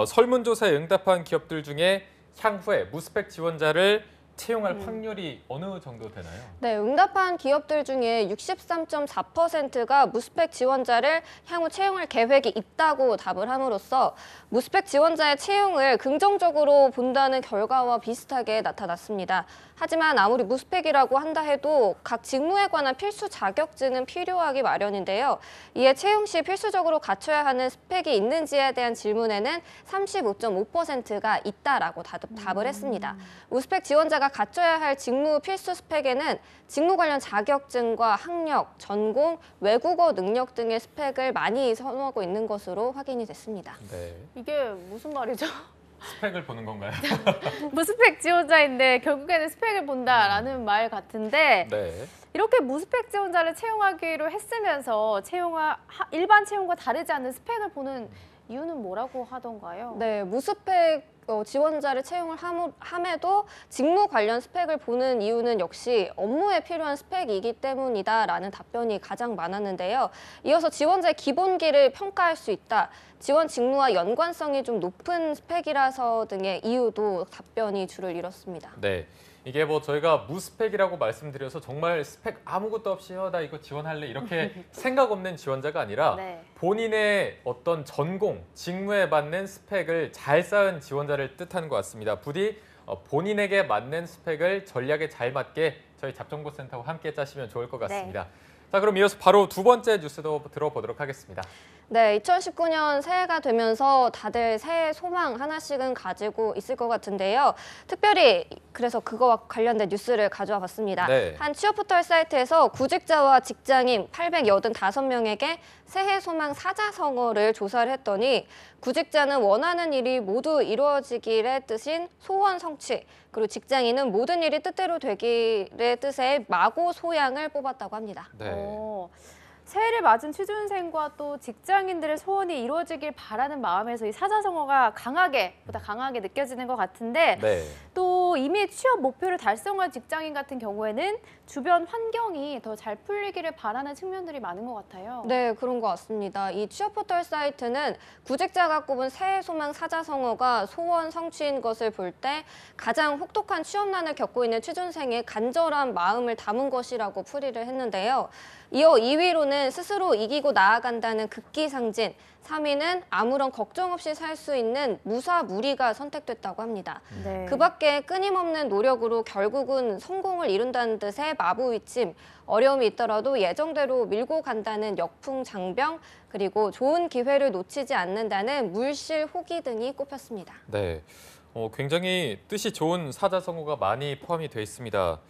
설문조사에 응답한 기업들 중에 향후에 무스펙 지원자를 채용할 확률이 어느 정도 되나요? 네, 응답한 기업들 중에 63.4%가 무스펙 지원자를 향후 채용할 계획이 있다고 답을 함으로써 무스펙 지원자의 채용을 긍정적으로 본다는 결과와 비슷하게 나타났습니다. 하지만 아무리 무스펙이라고 한다 해도 각 직무에 관한 필수 자격증은 필요하기 마련인데요. 이에 채용 시 필수적으로 갖춰야 하는 스펙이 있는지에 대한 질문에는 35.5%가 있다라고 답을 했습니다. 무스펙 지원자가 갖춰야 할 직무 필수 스펙에는 직무 관련 자격증과 학력, 전공, 외국어 능력 등의 스펙을 많이 선호하고 있는 것으로 확인이 됐습니다. 네. 이게 무슨 말이죠? 스펙을 보는 건가요? 무스펙 지원자인데 결국에는 스펙을 본다라는 말 같은데 이렇게 무스펙 지원자를 채용하기로 했으면서 일반 채용과 다르지 않는 스펙을 보는 이유는 뭐라고 하던가요? 네, 무스펙 지원자를 채용을 함에도 직무 관련 스펙을 보는 이유는 역시 업무에 필요한 스펙이기 때문이다라는 답변이 가장 많았는데요. 이어서 지원자의 기본기를 평가할 수 있다. 지원 직무와 연관성이 좀 높은 스펙이라서 등의 이유도 답변이 줄을 이뤘습니다. 네. 이게 뭐 저희가 무스펙이라고 말씀드려서 정말 스펙 아무것도 없이 나 이거 지원할래 이렇게 생각 없는 지원자가 아니라 본인의 어떤 전공, 직무에 맞는 스펙을 잘 쌓은 지원자를 뜻하는 것 같습니다. 부디 본인에게 맞는 스펙을 전략에 잘 맞게 저희 잡정보센터와 함께 짜시면 좋을 것 같습니다. 자, 그럼 이어서 바로 두 번째 뉴스도 들어보도록 하겠습니다. 네, 2019년 새해가 되면서 다들 새해 소망 하나씩은 가지고 있을 것 같은데요. 특별히 그래서 그거와 관련된 뉴스를 가져와 봤습니다. 한 취업 포털 사이트에서 구직자와 직장인 885명에게 새해 소망 사자성어를 조사를 했더니 구직자는 원하는 일이 모두 이루어지기를 뜻인 소원 성취, 그리고 직장인은 모든 일이 뜻대로 되기를 뜻의 마고소양을 뽑았다고 합니다. 새해를 맞은 취준생과 또 직장인들의 소원이 이루어지길 바라는 마음에서 이 사자성어가 보다 강하게 느껴지는 것 같은데 또 이미 취업 목표를 달성한 직장인 같은 경우에는 주변 환경이 더 잘 풀리기를 바라는 측면들이 많은 것 같아요. 네, 그런 것 같습니다. 이 취업 포털 사이트는 구직자가 꼽은 새해 소망 사자성어가 소원 성취인 것을 볼 때 가장 혹독한 취업난을 겪고 있는 취준생의 간절한 마음을 담은 것이라고 풀이를 했는데요. 이어 2위로는 스스로 이기고 나아간다는 극기상진, 3위는 아무런 걱정 없이 살 수 있는 무사무리가 선택됐다고 합니다. 그 밖에 끊임없는 노력으로 결국은 성공을 이룬다는 뜻의 마부위침, 어려움이 있더라도 예정대로 밀고 간다는 역풍장병, 그리고 좋은 기회를 놓치지 않는다는 물실호기 등이 꼽혔습니다. 네, 굉장히 뜻이 좋은 사자성어가 많이 포함이 되어 있습니다.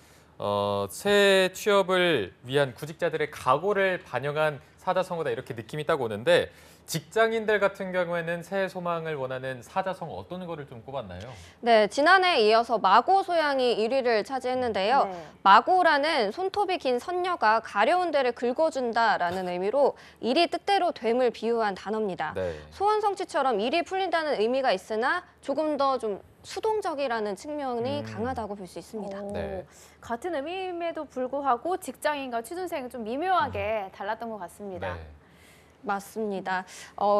새 취업을 위한 구직자들의 각오를 반영한 사자성어다 이렇게 느낌이 딱 오는데 직장인들 같은 경우에는 새해 소망을 원하는 사자성어 어떤 거를 좀 꼽았나요? 네, 지난해에 이어서 마고 소양이 1위를 차지했는데요. 네. 마고라는 손톱이 긴 선녀가 가려운 데를 긁어준다라는 의미로 일이 뜻대로 됨을 비유한 단어입니다. 네. 소원 성취처럼 일이 풀린다는 의미가 있으나 조금 더 좀 수동적이라는 측면이 강하다고 볼 수 있습니다. 네. 같은 의미임에도 불구하고 직장인과 취준생은 좀 미묘하게 달랐던 것 같습니다. 네. 맞습니다.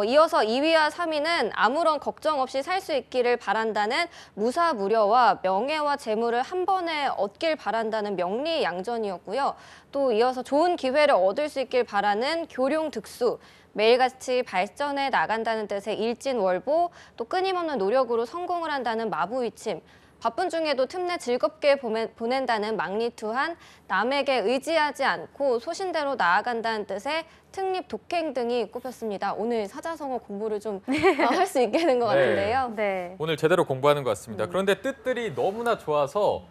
이어서 2위와 3위는 아무런 걱정 없이 살 수 있기를 바란다는 무사무려와 명예와 재물을 한 번에 얻길 바란다는 명리양전이었고요. 또 이어서 좋은 기회를 얻을 수 있길 바라는 교룡득수, 매일같이 발전해 나간다는 뜻의 일진월보, 또 끊임없는 노력으로 성공을 한다는 마부위침, 바쁜 중에도 틈내 즐겁게 보낸다는 막리투한, 남에게 의지하지 않고 소신대로 나아간다는 뜻의 특립 독행 등이 꼽혔습니다. 오늘 사자성어 공부를 좀 할 수 있게 된 것 같은데요. 네. 오늘 제대로 공부하는 것 같습니다. 그런데 뜻들이 너무나 좋아서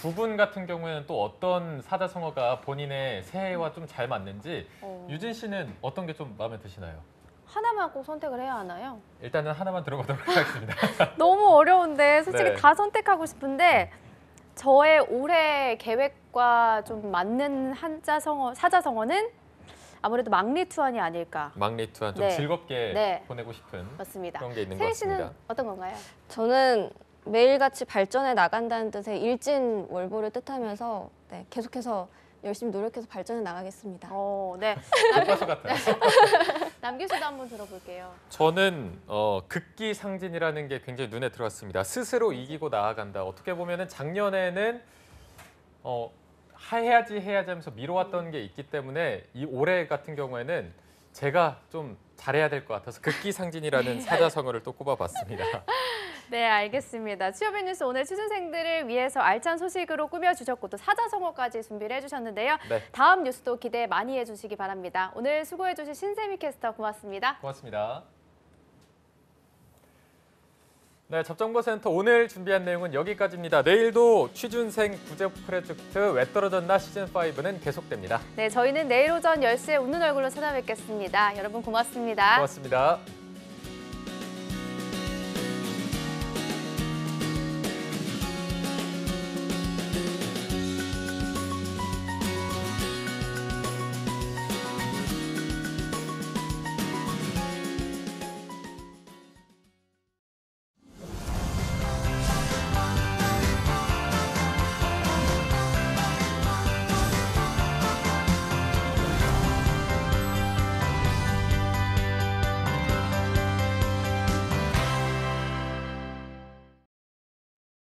두 분 같은 경우에는 또 어떤 사자성어가 본인의 새해와 좀 잘 맞는지 유진 씨는 어떤 게 좀 마음에 드시나요? 하나만 꼭 선택을 해야 하나요? 일단은 하나만 들어보도록 하겠습니다. 너무 어려운데 솔직히 네. 다 선택하고 싶은데 저의 올해 계획과 좀 맞는 사자성어는 아무래도 막리투한이 아닐까. 막리투한 좀 네. 즐겁게 네. 보내고 싶은 맞습니다. 그런 게 있는 것 세희 같습니다. 씨는 어떤 건가요? 저는 매일같이 발전해 나간다는 뜻의 일진월보를 뜻하면서 네, 계속해서 열심히 노력해서 발전해 나가겠습니다. 네. 교과서 같아요. 남규수도 한번 들어볼게요. 저는 극기상진이라는 게 굉장히 눈에 들어왔습니다. 스스로 이기고 나아간다. 어떻게 보면은 작년에는 해야지 하면서 미뤄왔던 게 있기 때문에 이 올해 같은 경우에는 제가 좀 잘해야 될 것 같아서 극기상진이라는 사자성어를 또 꼽아봤습니다. 네, 알겠습니다. 취업의 뉴스 오늘 취준생들을 위해서 알찬 소식으로 꾸며주셨고 또 사자성어까지 준비를 해주셨는데요. 네. 다음 뉴스도 기대 많이 해주시기 바랍니다. 오늘 수고해주신 신세미 캐스터 고맙습니다. 고맙습니다. 네, 접정보센터 오늘 준비한 내용은 여기까지입니다. 내일도 취준생 구제 프로젝트 왜 떨어졌나 시즌5는 계속됩니다. 네, 저희는 내일 오전 10시에 웃는 얼굴로 찾아뵙겠습니다. 여러분 고맙습니다. 고맙습니다.